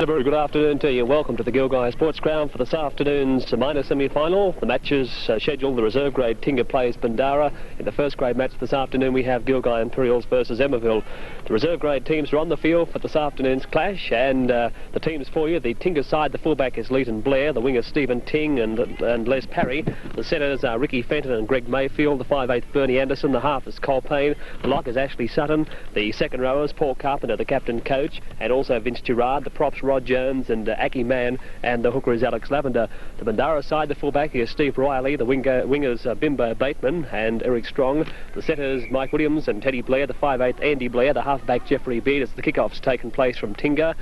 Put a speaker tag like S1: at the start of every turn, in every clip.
S1: A very good afternoon to you. Welcome to the Gilgai Sports Ground for this afternoon's minor semi-final. The matches scheduled. The reserve grade Tinger plays Bandara. In the first grade match this afternoon we have Gilgai Imperials versus Emmaville. The reserve grade teams are on the field for this afternoon's clash, and the teams for you. The Tinger side, the fullback is Leighton Blair, the winger Stephen Ting and Les Parry. The centres are Ricky Fenton and Greg Mayfield. The 5'8" Bernie Anderson. The half is Cole Payne. The lock is Ashley Sutton. The second rowers Paul Carpenter, the captain coach, and also Vince Gerard. The props Rod Jones and Aki Mann, and the hooker is Alex Lavender. The Bundara side, the fullback is Steve Riley. The wingers Bimbo Bateman and Eric Strong. The setters Mike Williams and Teddy Blair. The 5'8" Andy Blair. The halfback Jeffrey Beard. As the kickoff's taken place from Tingha.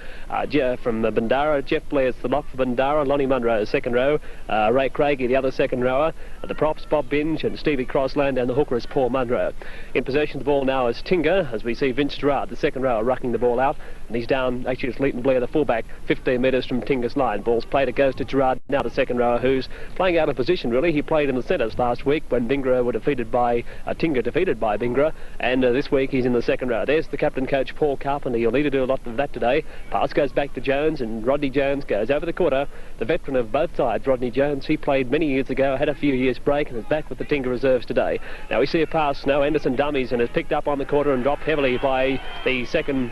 S1: From Bandara, Jeff Blair's the lock for Bandara. Lonnie Munro second row. Ray Craigie the other second rower. The props Bob Binge and Stevie Crossland, and the hooker is Paul Munro. In possession of the ball now is Tingha, as we see Vince Gerard, the second rower, rucking the ball out, and he's down. Actually it's Leighton Blair, the fullback, 15 metres from Tinger's line. Ball's played, it goes to Gerard, now the second rower, who's playing out of position really. He played in the centres last week when Bundarra were defeated by Tinger defeated by Bundarra, and this week he's in the second row. There's the captain coach Paul Carpenter. He'll need to do a lot of that today. Pass goes back to Jones, and Rodney Jones goes over the quarter. The veteran of both sides, Rodney Jones, he played many years ago, had a few years break, and is back with the Tinger reserves today. Now we see a pass, now Anderson dummies, and is picked up on the quarter and dropped heavily by the second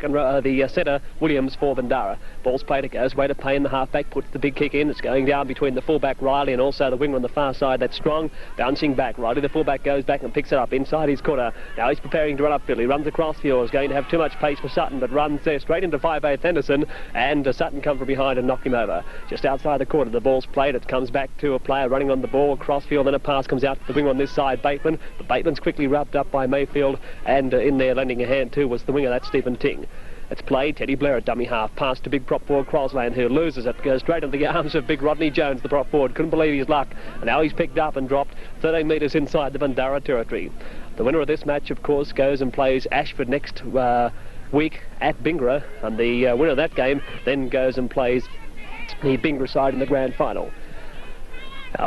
S1: row, the setter Williams for Bandara. Ball's played, it goes way to Payne, the halfback puts the big kick in. It's going down between the fullback Riley and also the winger on the far side, that's Strong, bouncing back. Riley the fullback goes back and picks it up inside his quarter. Now he's preparing to run upfield. He runs across field, is going to have too much pace for Sutton, but runs there straight into 5'8" Anderson, and Sutton come from behind and knock him over. Just outside the quarter, the ball's played, it comes back to a player running on the ball across field, then a pass comes out to the winger on this side, Bateman, but Bateman's quickly rubbed up by Mayfield, and in there lending a hand too was the winger, that's Stephen Ting. It's played, Teddy Blair at dummy half, pass to big prop forward Crossland, who loses it, goes straight into the arms of big Rodney Jones, the prop forward. Couldn't believe his luck, and now he's picked up and dropped 13 metres inside the Bandara territory. The winner of this match, of course, goes and plays Ashford next week at Bundarra, and the winner of that game then goes and plays the Bundarra side in the grand final.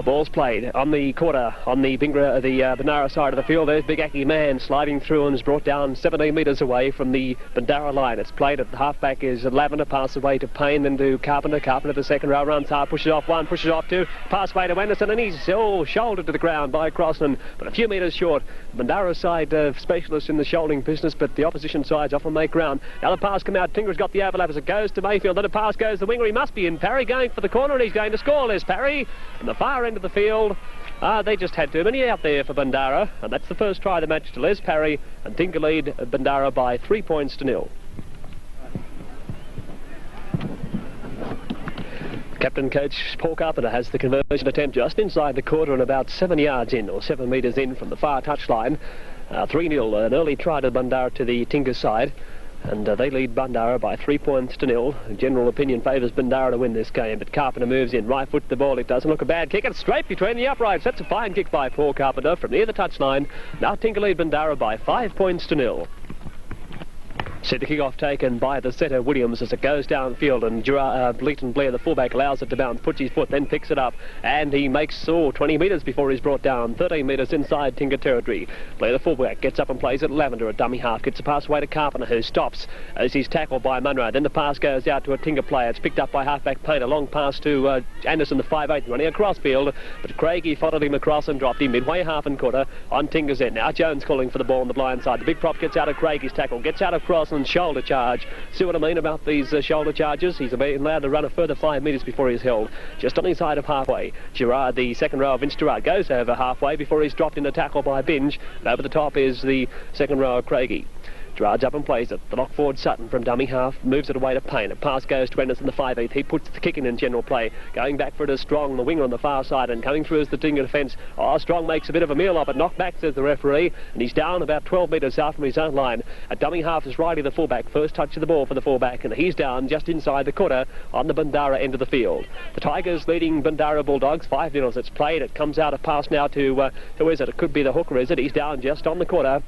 S1: Ball's played on the quarter, on the Bandara side of the field. There's Big Aki Man sliding through and is brought down 17 metres away from the Bandara line. It's played at the halfback is Lavender, pass away to Payne, then to Carpenter. Carpenter the second row, runs hard, pushes off one, pushes off two, pass away to Anderson, and he's shouldered to the ground by Crossland, but a few metres short. Bandara side specialists in the shouldering business, but the opposition sides often make ground. Now the pass come out, Tinger's got the overlap as it goes to Mayfield, then the pass goes the winger, he must be in. Parry going for the corner, and he's going to score. There's Parry from the far end of the field. They just had too many out there for Bandara, and that's the first try of the match to Les Parry, and Tinger lead Bandara by 3 points to 0. Captain coach Paul Carpenter has the conversion attempt just inside the quarter and about 7 yards in, or 7 metres in from the far touchline. 3-0, an early try to Bandara to the Tinger side. And they lead Bandara by 3 points to 0. General opinion favours Bandara to win this game, but Carpenter moves in, right foot the ball. It doesn't look a bad kick. It's straight between the uprights. That's a fine kick by Paul Carpenter from near the touchline. Now Tinger lead Bandara by 5 points to 0. Centre kick-off taken by the setter Williams as it goes downfield, and Leighton Blair, the fullback, allows it to bounce, puts his foot, then picks it up, and he makes 20 metres before he's brought down, 13 metres inside Tinger territory. Blair, the fullback, gets up and plays at Lavender, a dummy half, gets a pass away to Carpenter, who stops as he's tackled by Munro. Then the pass goes out to a Tinger player. It's picked up by halfback Payne, a long pass to Anderson, the 5'8", running across field, but Craigie followed him across and dropped him midway half and quarter on Tinger's end. Now Jones calling for the ball on the blind side. The big prop gets out of Craigie's tackle, gets out of Cross and shoulder charge. See what I mean about these shoulder charges? He's allowed to run a further 5 metres before he's held. Just on his side of halfway. Gerard, the second row of Vince Gerard, goes over halfway before he's dropped in a tackle by Binge. And over the top is the second row of Craigie. Gerard's up and plays it. The lock forward Sutton from dummy half moves it away to Payne. A pass goes to Anderson, the 5'8". He puts the kick in general play. Going back for it is Strong, the winger on the far side, and coming through is the Tinger defence. Strong makes a bit of a meal of it. Knocked back, says the referee, and he's down about 12 metres out from his own line. A dummy half is Riley, the fullback. First touch of the ball for the fullback, and he's down just inside the quarter on the Bandara end of the field. The Tigers leading Bandara Bulldogs 5-0 as it's played. It comes out a pass now to who is it? It could be the hooker, is it? He's down just on the quarter.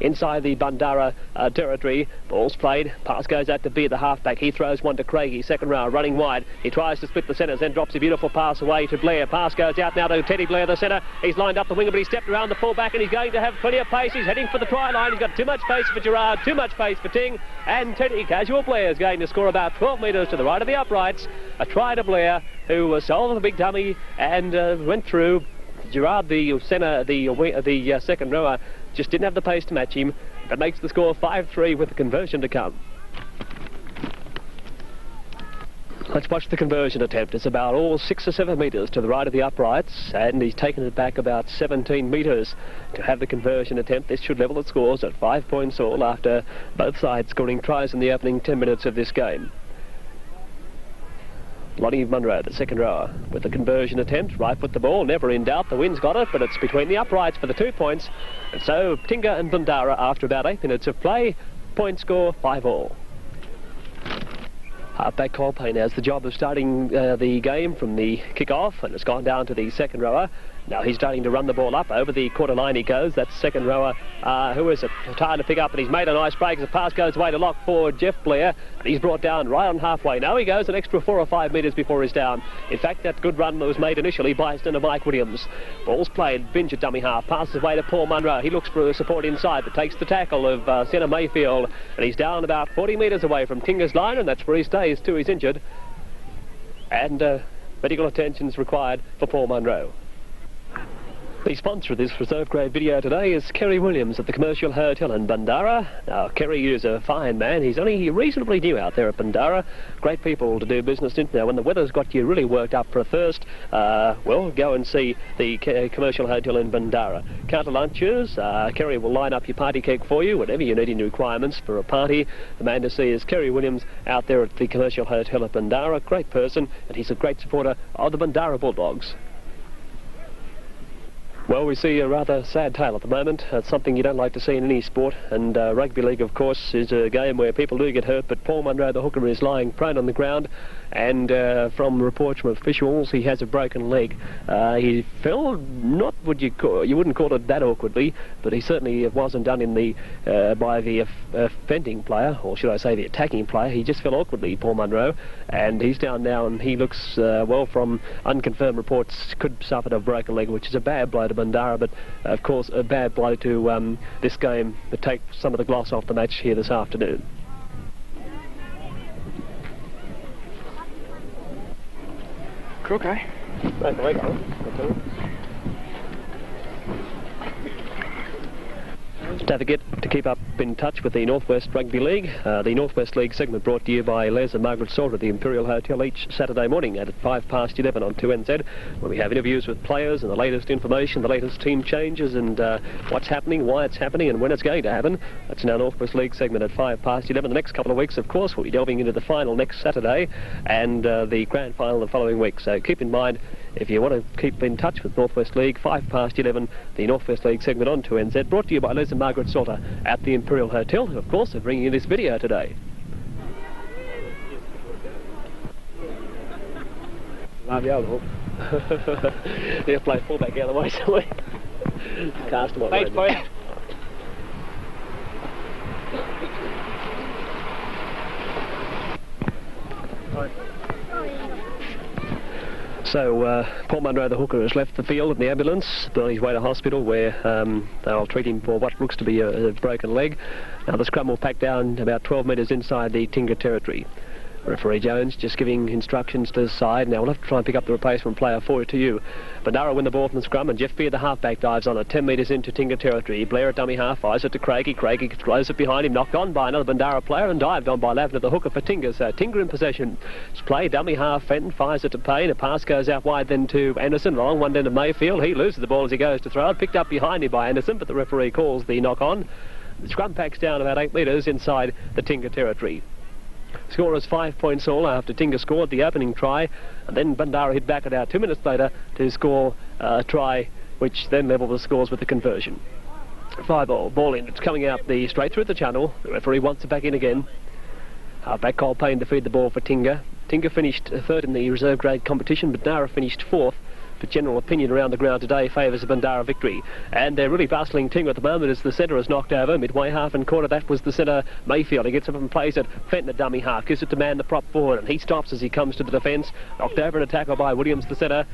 S1: inside the Bundara territory. Ball's played, pass goes out to Beer, the halfback. He throws one to Craigie, second row, running wide. He tries to split the centres, then drops a beautiful pass away to Blair. Pass goes out now to Teddy Blair, the centre. He's lined up the winger, but he stepped around the fullback, and he's going to have plenty of pace. He's heading for the try line. He's got too much pace for Gerard, too much pace for Ting, and Teddy Casual Blair is going to score about 12 metres to the right of the uprights. A try to Blair, who sold the big dummy and went through. Gerard, the centre, the second rower, just didn't have the pace to match him. That makes the score 5-3 with the conversion to come. Let's watch the conversion attempt. It's about all 6 or 7 metres to the right of the uprights, and he's taken it back about 17 metres to have the conversion attempt. This should level the scores at 5 points all after both sides scoring tries in the opening 10 minutes of this game. Lonnie Munro, the second rower, with the conversion attempt. Right foot the ball, never in doubt. The wind's got it, but it's between the uprights for the 2 points. And so Tinger and Bundara, after about 8 minutes of play, point score 5 all. Halfback Colpane has the job of starting the game from the kick-off, and it's gone down to the second rower. Now he's starting to run the ball up. Over the quarter line he goes. That's second rower. Who is it? Tired to pick up, and he's made a nice break as the pass goes away to lock for Jeff Blair. And he's brought down right on halfway. Now he goes an extra 4 or 5 metres before he's down. In fact, that good run was made initially by Stunner Mike Williams. Ball's played. Binge at dummy half. Passes away to Paul Munro. He looks for support inside, but takes the tackle of Centre Mayfield. And he's down about 40 metres away from Tinger's line, and that's where he stays too. He's injured. And medical attention is required for Paul Munro. The sponsor of this reserve grade video today is Kerry Williams at the Commercial Hotel in Bandara. Now, Kerry is a fine man. He's only reasonably new out there at Bandara. Great people to do business in. Now, when the weather's got you really worked up for a thirst, well, go and see the Commercial Hotel in Bandara. Counter lunches, Kerry will line up your party cake for you, whatever you need in requirements for a party. The man to see is Kerry Williams out there at the Commercial Hotel at Bandara. Great person, and he's a great supporter of the Bundara Bulldogs. Well, we see a rather sad tale at the moment. It's something you don't like to see in any sport, and rugby league, of course, is a game where people do get hurt, but Paul Munro, the hooker, is lying prone on the ground, and from reports from officials, he has a broken leg. He fell, not what you wouldn't call it that awkwardly, but he certainly wasn't done in the by the offending player, or should I say the attacking player. He just fell awkwardly, Paul Munro, and he's down now, and he looks, well, from unconfirmed reports, could suffer a broken leg, which is a bad blow to Bandara, but of course a bad blow to this game that take some of the gloss off the match here this afternoon.
S2: Crook, eh?
S1: Right, the leg on. Don't forget to keep up in touch with the Northwest Rugby League. The Northwest League segment brought to you by Les and Margaret Salter at the Imperial Hotel each Saturday morning at 11:05 on 2NZ, where we have interviews with players and the latest information, the latest team changes, and what's happening, why it's happening, and when it's going to happen. That's in our Northwest League segment at 11:05. The next couple of weeks, of course, we'll be delving into the final next Saturday and the grand final the following week. So keep in mind, if you want to keep in touch with Northwest League, 11:05, the Northwest League segment on 2NZ, brought to you by Les and Margaret Salter at the Imperial Hotel. Of course, they're bringing you this video today. They'll play fullback out of the way, so we cast them on.
S2: Thanks, boys.
S1: So Paul Munro, the hooker, has left the field in the ambulance, on his way to hospital, where they'll treat him for what looks to be a broken leg. Now the scrum will pack down about 12 metres inside the Tinger territory. Referee Jones just giving instructions to the side. Now we'll have to try and pick up the replacement player for it to you. Bandara win the ball from the scrum, and Jeff Beer, the halfback, dives on it 10 metres into Tinger territory. Blair at dummy half, fires it to Craigie. Craigie throws it behind him, knocked on by another Bandara player and dived on by Lavender, the hooker for Tinger. So Tinger in possession. It's play, dummy half, Fenton fires it to Payne. A pass goes out wide then to Anderson, long one then to Mayfield. He loses the ball as he goes to throw it. Picked up behind him by Anderson, but the referee calls the knock on. The scrum packs down about 8 metres inside the Tinger territory. Score is 5 points all after Tinger scored the opening try, and then Bandara hit back about 2 minutes later to score a try, which then levelled the scores with the conversion. 5 all, ball in. It's coming out straight through the channel. The referee wants it back in again. Halfback Colpane to feed the ball for Tinger. Tinger finished third in the reserve grade competition, but Bandara finished fourth. But general opinion around the ground today favours the Bandara victory. And they're really bustling Tinger at the moment as the centre is knocked over. Midway half and quarter, that was the centre, Mayfield. He gets up and plays it. Fenton, a dummy half, gives it to man the prop forward, and he stops as he comes to the defence. Knocked over and a tackle by Williams, the centre.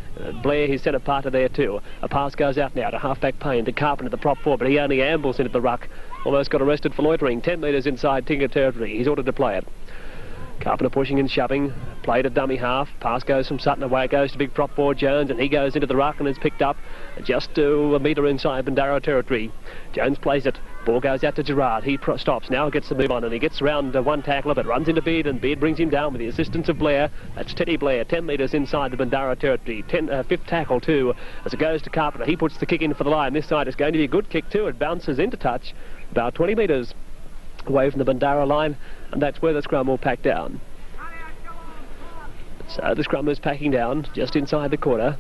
S1: Blair, his centre partner there too. A pass goes out now to half-back Payne, to Carpenter, the prop forward, but he only ambles into the ruck. Almost got arrested for loitering. 10 metres inside Tinger territory. He's ordered to play it. Carpenter pushing and shoving, played a dummy half, pass goes from Sutton, away it goes to big prop forward Jones, and he goes into the ruck and is picked up just to a metre inside Bandara territory. Jones plays it, ball goes out to Gerard, he stops, now gets the move on, and he gets around one tackler but runs into Beard, and Beard brings him down with the assistance of Blair. That's Teddy Blair, 10 metres inside the Bandara territory. Fifth tackle too, as it goes to Carpenter. He puts the kick in for the line. This side is going to be a good kick too. It bounces into touch about 20 metres away from the Bandara line, and that's where the scrum will pack down. So the scrum is packing down just inside the quarter.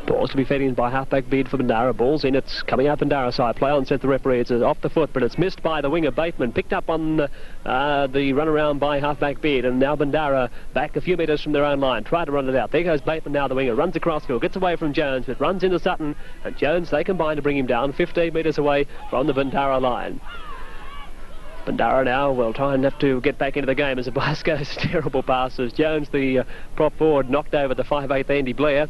S1: Ball's to be fed in by halfback Beard for Bandara. Ball's in, it's coming out Bandara side. Play on, says the referee. It's off the foot, but it's missed by the winger Bateman. Picked up on the run around by halfback Beard, and now Bandara back a few metres from their own line. Try to run it out. There goes Bateman now, the winger. Runs across field, gets away from Jones, but runs into Sutton, and Jones, they combine to bring him down 15 metres away from the Bandara line. Bundara now will try and have to get back into the game as the pass goes. Terrible passes. Jones, the prop forward, knocked over the 5'8" Andy Blair.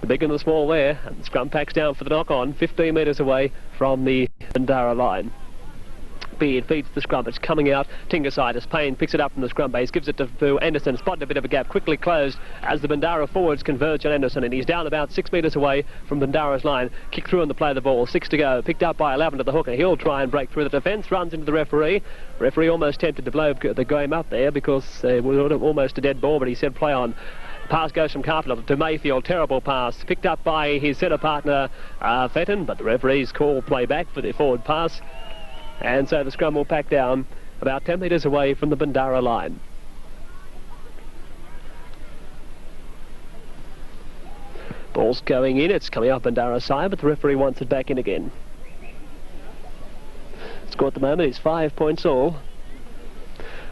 S1: The big and the small there, and the scrum packs down for the knock-on, 15 metres away from the Bandara line. Beard feeds the scrum, it's coming out, Tinger side as Payne picks it up from the scrum base, gives it to Anderson, spotted a bit of a gap, quickly closed as the Bandara forwards converge on Anderson, and he's down about 6 metres away from Bandara's line. Kick through on the play of the ball, 6 to go, picked up by 11 to the hooker. He'll try and break through the defence, runs into the referee. Referee almost tempted to blow the game up there because it was almost a dead ball, but he said play on. Pass goes from Carpenter to Mayfield, terrible pass, picked up by his centre partner Fenton, but the referees call play back for the forward pass, and so the scrum will pack down about 10 metres away from the Bandara line. Ball's going in, it's coming up Bandara's side, but the referee wants it back in again. Score at the moment is 5 points all.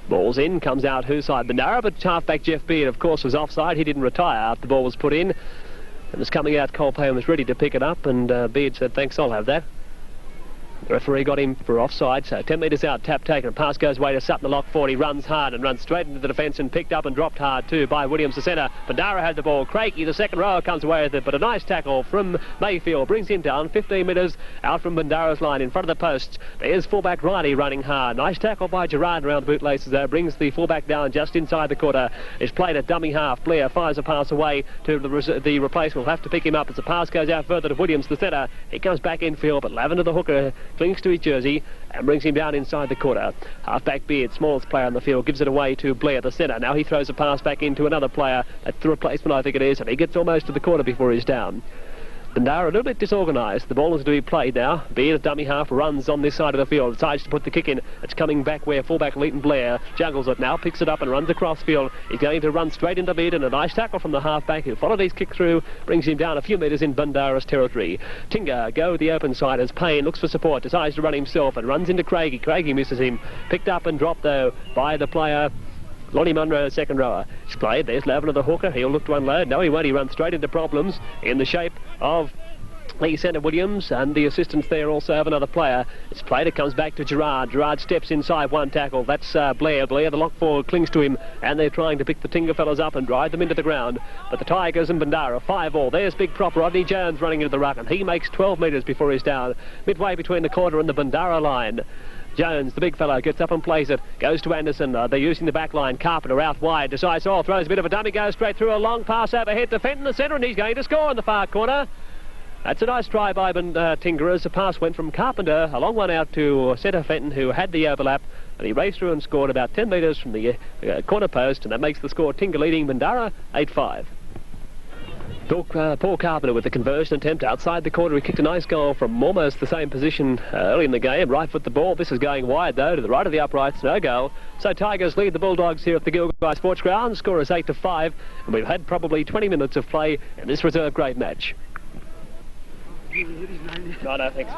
S1: Ball's in, comes out whose side? Bandara, but halfback Jeff Beard, of course, was offside. He didn't retire after the ball was put in. It was coming out, Cole Payne was ready to pick it up, and Beard said, thanks, I'll have that. The referee got him for offside, so 10 metres out, tap taken. Pass goes away to Sutton, the lock forward. He runs hard and runs straight into the defence and picked up and dropped hard too by Williams, the centre. Bandara had the ball. Craigie, the second rower, comes away with it, but a nice tackle from Mayfield brings him down 15 metres out from Bandara's line in front of the posts. There's fullback Riley running hard. Nice tackle by Gerard around the bootlaces there. Brings the fullback down just inside the quarter. It's played at dummy half. Blair fires a pass away to the replacement. Will have to pick him up as the pass goes out further to Williams, the centre. He comes back infield, but Lavender, the hooker, clings to his jersey and brings him down inside the quarter. Halfback Beard, smallest player on the field, gives it away to Blair, the centre. Now he throws a pass back into another player. That's the replacement, I think it is, and he gets almost to the quarter before he's down. Bandara a little bit disorganised. The ball is to be played now. Beard, a dummy half, runs on this side of the field. Decides to put the kick in. It's coming back where fullback Leighton Blair juggles it now, picks it up and runs across field. He's going to run straight into Beard, and a nice tackle from the halfback who followed his kick through, brings him down a few metres in Bundara's territory. Tinger go the open side as Payne looks for support, decides to run himself and runs into Craigie. Craigie misses him. Picked up and dropped though by the player Lonnie Munro, second rower. It's played. There's Lavender, the hooker. He'll look to unload. No, he won't. He runs straight into problems in the shape of Lee Centre Williams, and the assistants there also have another player. It's played, it comes back to Gerard. Gerard steps inside one tackle. That's Blair. Blair, the lock forward, clings to him, and they're trying to pick the Tinger fellas up and drive them into the ground. But the Tigers and Bandara, 5-all. There's big prop Rodney Jones running into the ruck, and he makes 12 metres before he's down, midway between the quarter and the Bandara line. Jones, the big fellow, gets up and plays it, goes to Anderson. They're using the back line. Carpenter out wide, decides, throws a bit of a dummy, goes straight through, a long pass overhead to Fenton, the centre, and he's going to score in the far corner. That's a nice try by Tinger as the pass went from Carpenter, a long one out to centre Fenton, who had the overlap, and he raced through and scored about 10 metres from the corner post, and that makes the score Tinger leading Bandara 8-5. Paul Carpenter with the conversion attempt outside the quarter. He kicked a nice goal from almost the same position early in the game. Right foot the ball. This is going wide though, to the right of the uprights. No goal. So Tigers lead the Bulldogs here at the Gilgai Sports Ground. Score is 8-5, and we've had probably 20 minutes of play in this reserve grade match. No, thanks.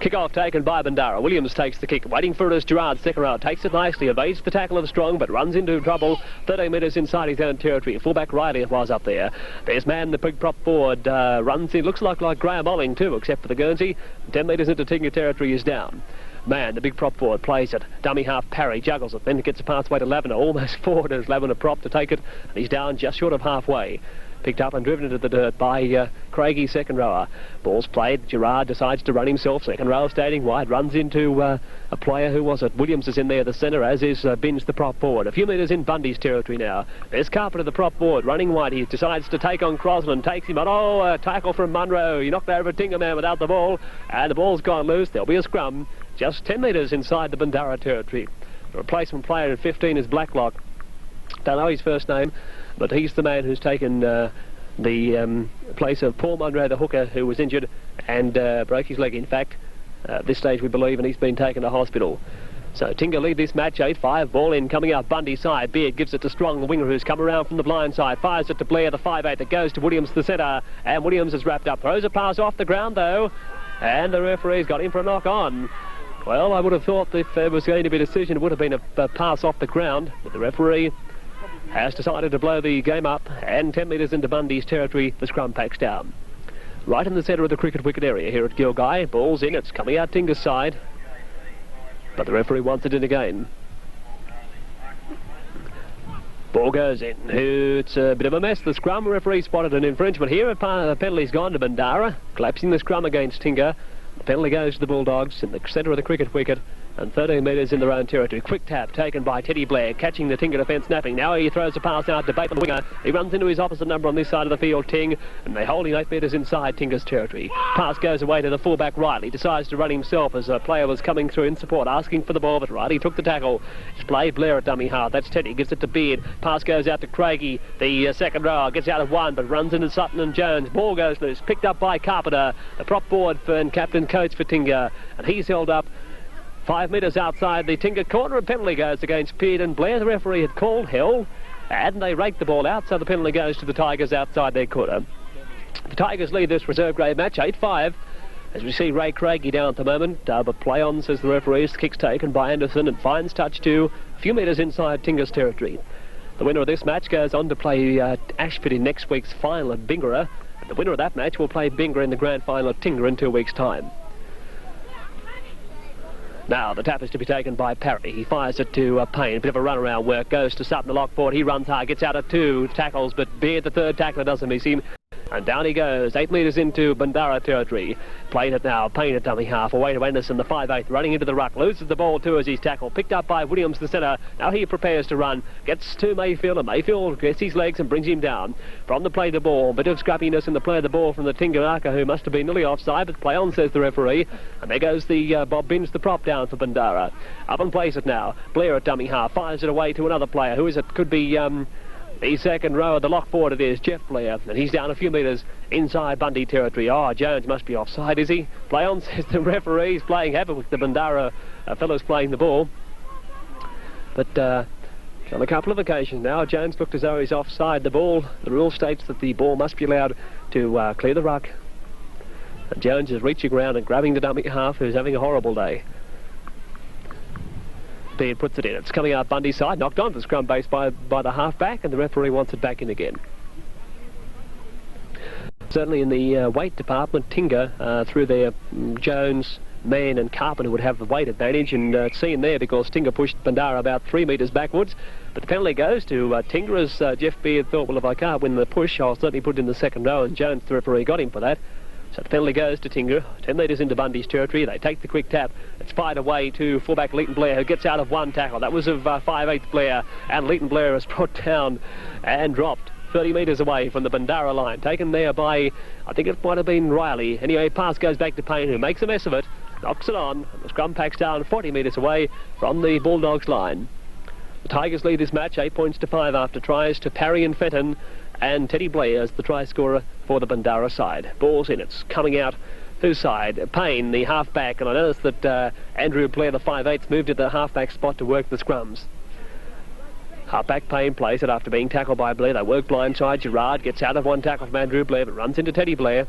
S1: Kick-off taken by Bandara. Williams takes the kick. Waiting for it as Gerard, second row. Takes it nicely, evades the tackle of Strong, but runs into trouble. 13 metres inside his own territory. Fullback Riley it was up there. There's Man, the big prop forward, runs in. Looks like Graham Olling too, except for the Guernsey. 10 metres into Tinger territory is down. Man, the big prop forward, plays it. Dummy half Parry, juggles it. Then gets a pathway to Lavender. Almost forward as Lavender prop to take it. And he's down just short of halfway. Picked up and driven into the dirt by Craigie, second rower. Ball's played. Gerard decides to run himself. Second row standing wide. Runs into a player. Who was it? Williams is in there, the centre, as is Binns, the prop forward. A few metres in Bundy's territory now. There's Carpenter, the prop forward, running wide. He decides to take on Crosland. Takes him on. Oh, a tackle from Munro. He knocked over Tinger man without the ball. And the ball's gone loose. There'll be a scrum. Just 10 metres inside the Bundara territory. The replacement player at 15 is Blacklock. Don't know his first name, but he's the man who's taken the place of Paul Munro, the hooker, who was injured and broke his leg, in fact, at this stage we believe, and he's been taken to hospital. So Tinger lead this match 8-5. Ball in, coming out Bundy side. Beard gives it to Strong, the winger, who's come around from the blind side. Fires it to Blair, the 5'8", that goes to Williams, the centre. And Williams is wrapped up. Throws a pass off the ground, though. And the referee's got him for a knock on. Well, I would have thought if there was going to be a decision, it would have been a pass off the ground. But the referee has decided to blow the game up. And 10 metres into Bundy's territory, the scrum packs down. Right in the centre of the cricket wicket area here at Gilgai. Ball's in, it's coming out Tinger's side. But the referee wants it in again. Ball goes in. It's a bit of a mess. The scrum referee spotted an infringement here. A penalty's gone to Bandara, collapsing the scrum against Tinger. The penalty goes to the Bulldogs in the centre of the cricket wicket. And 13 metres in their own territory. Quick tap taken by Teddy Blair, catching the Tinger defence napping. Now he throws a pass out to Bateman, the winger. He runs into his opposite number on this side of the field, Ting, and they hold him 8 metres inside Tinger's territory. Pass goes away to the fullback Riley. Decides to run himself as a player was coming through in support, asking for the ball, but Riley took the tackle. It's played Blair at dummy half. That's Teddy, gives it to Beard. Pass goes out to Craigie. The second rower gets out of one, but runs into Sutton and Jones. Ball goes loose, picked up by Carpenter, the prop forward and captain coach for Tinger, and he's held up 5 metres outside the Tinger corner. A penalty goes against Peard and Blair. The referee had called hell, and they raked the ball out, so the penalty goes to the Tigers outside their corner. The Tigers lead this reserve grade match 8-5. As we see Ray Craigie down at the moment, but play on, says the referee. Kick's taken by Anderson and finds touch to a few metres inside Tinger's territory. The winner of this match goes on to play Ashford in next week's final at Bundara, and the winner of that match will play Bundara in the grand final at Tinger in 2 weeks' time. Now the tap is to be taken by Parry. He fires it to Payne. A bit of a runaround work. Goes to Sutton, the lock forward. He runs hard, gets out of 2 tackles, but Beard, the third tackler, doesn't miss him. And down he goes, 8 metres into Bundara territory. Played it now, Payne at dummy half, away to Anderson, the 5'8", running into the ruck. Loses the ball too as he's tackled. Picked up by Williams, the centre. Now he prepares to run. Gets to Mayfield, and Mayfield gets his legs and brings him down. From the play the ball, bit of scrappiness in the play of the ball from the Tingaraka, who must have been nearly offside, but play on, says the referee. And there goes the Bob Binns, the prop down for Bundara. Up and plays it now. Blair at dummy half, fires it away to another player. Who is it? Could be the second row, the lock forward it is, Jeff Blair, and he's down a few metres inside Bundy territory. Oh, Jones must be offside, is he? Play on, says the referee. He's playing havoc with the Bandara fellows playing the ball. But on a couple of occasions now, Jones looked as though he's offside. The rule states that the ball must be allowed to clear the ruck. And Jones is reaching around and grabbing the dummy half, who's having a horrible day. Beard puts it in. It's coming out Bundy's side, knocked on the scrum base by the half-back, and the referee wants it back in again. Certainly in the weight department, Tinger, through their Jones, Mann and Carpenter would have the weight advantage, and it's seen there because Tinger pushed Bandara about 3 metres backwards. But the penalty goes to Tinger, as Jeff Beard thought, well, if I can't win the push, I'll certainly put it in the second row, and Jones, the referee, got him for that. So the penalty goes to Tinger, 10 metres into Bundy's territory. They take the quick tap. It's fired away to fullback Leighton Blair, who gets out of one tackle. That was of 5'8" Blair, and Leighton Blair is brought down and dropped 30 metres away from the Bandara line. Taken there by, I think it might have been Riley. Anyway, pass goes back to Payne, who makes a mess of it, knocks it on, and the scrum packs down 40 metres away from the Bulldogs line. The Tigers lead this match 8 points to 5 after tries to Parry and Fenton, and Teddy Blair as the try scorer for the Bandara side. Ball's in, it's coming out whose side? Payne, the half-back, and I noticed that Andrew Blair, the 5'8", moved to the half-back spot to work the scrums. Half-back Payne plays it after being tackled by Blair. They work blindside. Gerard gets out of one tackle from Andrew Blair, but runs into Teddy Blair.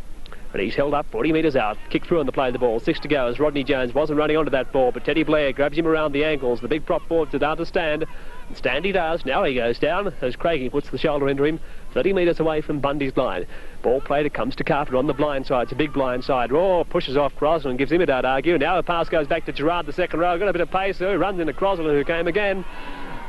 S1: but he's held up 40 metres out. Kick through on the play of the ball. 6 to go as Rodney Jones wasn't running onto that ball, but Teddy Blair grabs him around the ankles. The big prop forward to down to stand. And stand he does. Now he goes down as Craigie puts the shoulder into him. 30 metres away from Bundy's line. Ball played, it comes to Carpenter on the blind side. It's a big blind side. Pushes off Crosland and gives him a doubt argue. Now the pass goes back to Gerard, the second row. Got a bit of pace, so he runs into Crosland, who came again.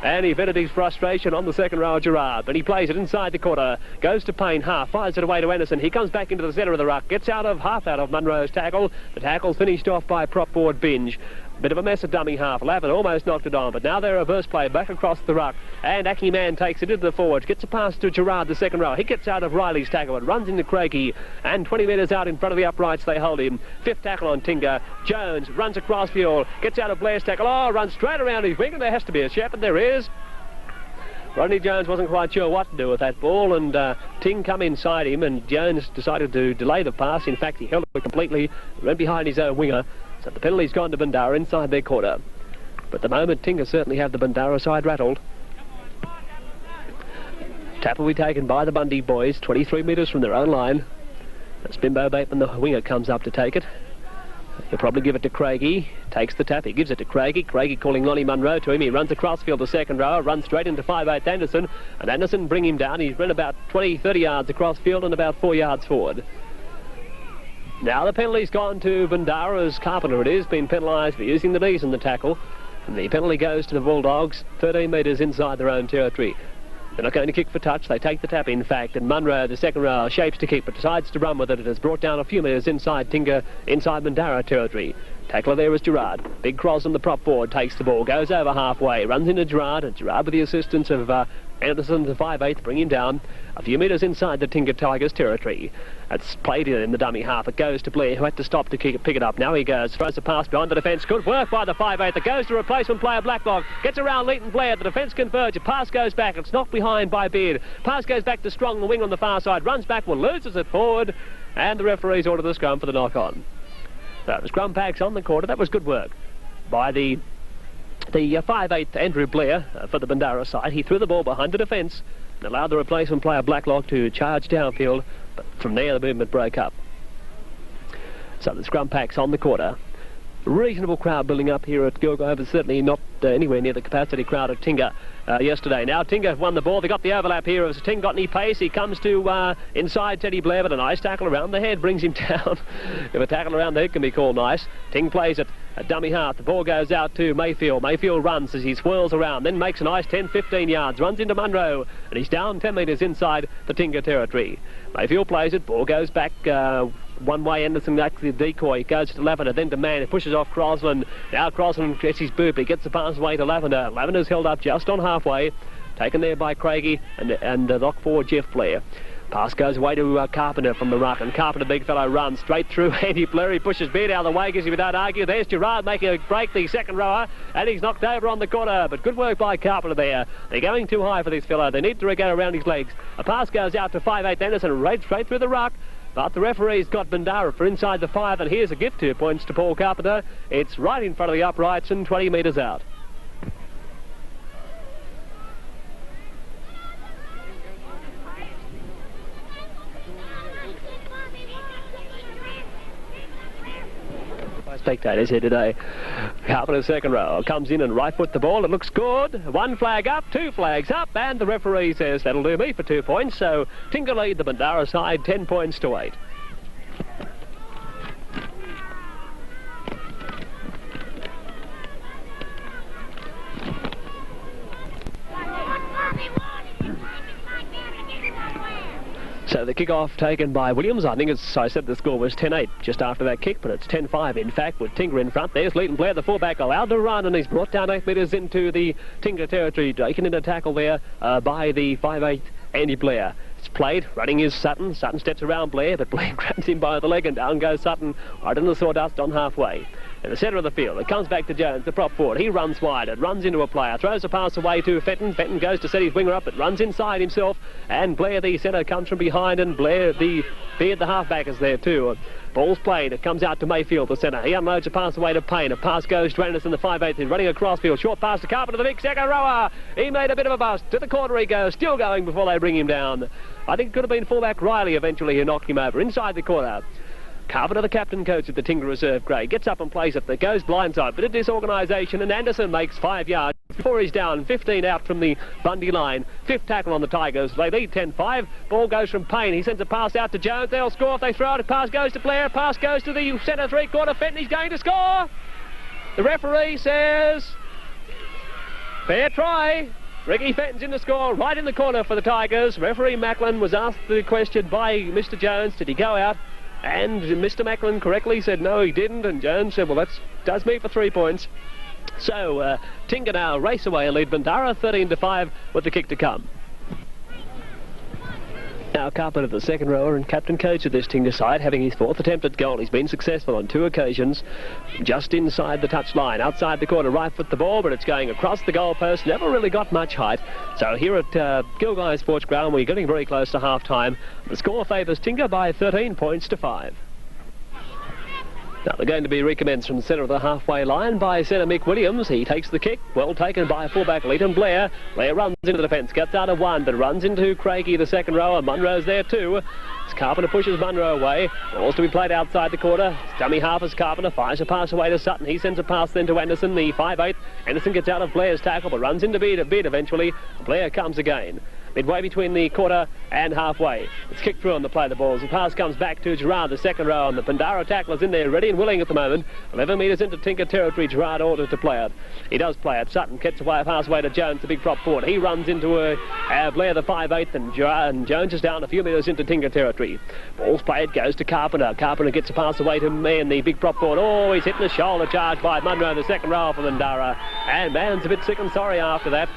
S1: And he vented his frustration on the second row of Gerard, but he plays it inside the quarter, goes to Payne, half, fires it away to Anderson. He comes back into the centre of the ruck, gets half out of Munro's tackle. The tackle finished off by prop forward Binge. Bit of a mess at dummy half. Lavin almost knocked it on, but now they're reverse play back across the ruck. And Aki Man takes it into the forwards, gets a pass to Gerard, the second row. He gets out of Riley's tackle and runs into Craigie. And 20 metres out in front of the uprights, they hold him. Fifth tackle on Tinger. Jones runs across field, gets out of Blair's tackle. Runs straight around his wing, and there has to be a shepherd. There is. Rodney Jones wasn't quite sure what to do with that ball, and Ting come inside him, and Jones decided to delay the pass. In fact, he held it completely, went behind his own winger. So the penalty's gone to Bundara inside their quarter. But at the moment, Tinger certainly have the Bundara side rattled. Tap will be taken by the Bundy boys, 23 metres from their own line. As Bimbo Bateman, the winger, comes up to take it. He'll probably give it to Craigie. Takes the tap. He gives it to Craigie. Craigie calling Lonnie Munro to him. He runs across field the second row. Runs straight into 5'8" Anderson. And Anderson bring him down. He's run about 20-30 yards across field and about 4 yards forward. Now the penalty's gone to Bundara, as Carpenter it is, been penalised for using the knees in the tackle. And the penalty goes to the Bulldogs, 13 metres inside their own territory. They're not going to kick for touch. They take the tap, in fact, and Munro, the second row, shapes to kick, but decides to run with it. It has brought down a few metres inside Tinger, inside Bandara territory. Tackler there is Gerard. Big cross on the prop board, takes the ball, goes over halfway, runs into Gerard, and Gerard with the assistance of Anderson, the 5'8", bring him down a few metres inside the Tinger Tigers territory. It's played in the dummy half. It goes to Blair, who had to stop to pick it up. Now he goes, throws a pass behind the defence. Good work by the 5'8". That goes to replacement player Blacklock. Gets around Leighton Blair. The defence converge. A pass goes back. It's knocked behind by Beard. Pass goes back to Strong, the wing on the far side. Runs backward, loses it forward. And the referees order the scrum for the knock-on. So the scrum packs on the quarter. That was good work by the 5'8" Andrew Blair for the Bandara side. He threw the ball behind the defence and allowed the replacement player Blacklock to charge downfield, but from there the movement broke up. So the scrum packs on the quarter. Reasonable crowd building up here at Gilgo, but certainly not anywhere near the capacity crowd at Tinger yesterday. Now Tinger won the ball. They got the overlap here. Has Ting got any pace? He comes to inside Teddy Blair, but a nice tackle around the head brings him down. If a tackle around the head can be called nice. Ting plays it. A dummy half. The ball goes out to Mayfield. Mayfield runs as he swirls around, then makes a nice 10-15 yards, runs into Munro, and he's down 10 metres inside the Tinger territory. Mayfield plays it. Ball goes back one way. Anderson actually the decoy. Goes to Lavender, then to Mann. It pushes off Crosland. Now Crosland gets his boot. He gets the pass away to Lavender. Lavender's held up just on halfway. Taken there by Craigie and lock forward Jeff Blair. Pass goes away to Carpenter from the ruck, and Carpenter, big fellow, runs straight through Andy Blair. He pushes Beard out of the way, gives him a don't argue. There's Gerard making a break, the second rower, and he's knocked over on the corner, but good work by Carpenter there. They're going too high for this fellow. They need to go around his legs. A pass goes out to 5'8" Anderson, right straight through the ruck. But the referee's got Bundara for inside the 5, and here's a gift, 2 points to Paul Carpenter. It's right in front of the uprights and 20 metres out. Spectators here today. Carpenter second row comes in and right foot the ball. It looks good. 1 flag up, 2 flags up, and the referee says that'll do me for 2 points. So Tinger lead the Bandara side 10 points to 8. So the kickoff taken by Williams. I think I said the score was 10-8 just after that kick, but it's 10-5 in fact with Tinger in front. There's Leighton Blair, the fullback, allowed to run, and he's brought down 8 metres into the Tinger territory. Taken into tackle there by the 5'8" Andy Blair. It's played, running is Sutton. Sutton steps around Blair, but Blair grabs him by the leg, and down goes Sutton right in the sawdust on halfway. In the centre of the field, it comes back to Jones, the prop forward. He runs wide, it runs into a player, throws a pass away to Fenton. Fenton goes to set his winger up, but runs inside himself, and Blair, the centre, comes from behind, and Blair, the Beard, the halfback, is there too. Ball's played, it comes out to Mayfield, the centre. He unloads a pass away to Payne. A pass goes to Anderson, the 5'8", he's running across field. Short pass to Carpenter, the big second rower. He made a bit of a bust. To the corner he goes, still going before they bring him down. I think it could have been fullback Riley eventually who knocked him over inside the corner. Carpenter, the captain coach of the Tinger reserve grade, gets up and plays it. That goes blindside, bit of disorganisation, and Anderson makes 5 yards before he's down. 15 out from the Bundy line. 5th tackle on the Tigers. They lead 10-5. Ball goes from Payne. He sends a pass out to Jones. They'll score if they throw it. A pass goes to Blair. Pass goes to the centre three-quarter. Fenton. He's going to score. The referee says, fair try. Ricky Fenton's in the score, right in the corner for the Tigers. Referee Macklin was asked the question by Mr. Jones, did he go out? And Mr. Macklin correctly said no, he didn't, and Jones said, well, that does me for 3 points. So Tinger now race away and lead Bandara 13-5 with the kick to come. Now Carpenter, the second rower and captain coach of this Tinger side, having his 4th attempt at goal. He's been successful on 2 occasions, just inside the touch line, outside the corner, right foot the ball, but it's going across the goalpost, never really got much height. So here at Gilgai Sports Ground, we're getting very close to half-time. The score favours Tinger by 13 points to 5. Now they're going to be recommenced from the centre of the halfway line by centre Mick Williams. He takes the kick, well taken by fullback Leighton Blair. Blair runs into the defence, gets out of one, but runs into Craigie, the second rower. Munro's there too. As Carpenter pushes Munro away. Ball's to be played outside the quarter. Dummy half as Carpenter fires a pass away to Sutton. He sends a pass then to Anderson, the 5'8". Anderson gets out of Blair's tackle, but runs into bid eventually. Blair comes again. Midway between the quarter and halfway. It's kicked through on the play of the balls. The pass comes back to Gerard, the second row, and the Bandara tackler's in there, ready and willing at the moment. 11 metres into Tinker territory, Gerard ordered to play it. He does play it. Sutton gets away a pass away to Jones, the big prop forward. He runs into Blair, the 5'8", and Jones is down a few metres into Tinker territory. Ball's played, goes to Carpenter. Carpenter gets a pass away to Mann, the big prop forward. Oh, he's hitting the shoulder charge by Munro, the second row for Bandara. And Mann's a bit sick and sorry after that.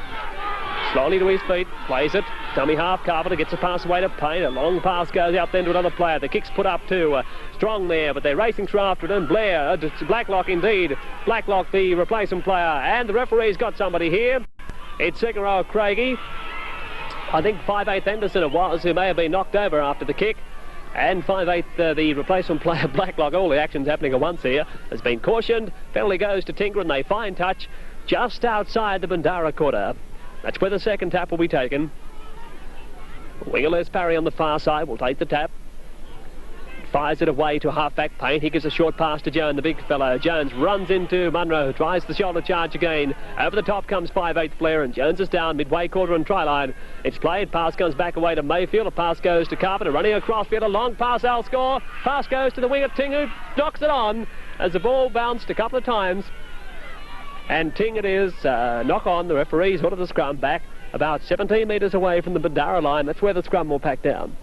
S1: Slowly to his feet, plays it. Dummy half, Carpenter gets a pass away to Payne. A long pass goes out then to another player. The kick's put up to Strong there, but they're racing through after it. And Blair, Blacklock indeed. Blacklock, the replacement player. And the referee's got somebody here. It's second row Craigie. I think 5'8" Anderson it was, who may have been knocked over after the kick. And 5'8", the replacement player Blacklock. All the action's happening at once here. Has been cautioned. Penalty goes to Tinger, and they fine touch just outside the Bandara quarter. That's where the second tap will be taken. Winger Les Parry on the far side will take the tap. Fires it away to halfback Payne. He gives a short pass to Jones, the big fellow. Jones runs into Munro, who tries the shoulder charge again. Over the top comes 5'8" Blair, and Jones is down midway quarter and try line. It's played. Pass comes back away to Mayfield. A pass goes to Carpenter, running across field. A long pass, I'll score. Pass goes to the winger Ting, who knocks it on as the ball bounced a couple of times. And Ting it is, knock on. The referee's ordered the scrum back about 17 metres away from the Bandara line. That's where the scrum will pack down.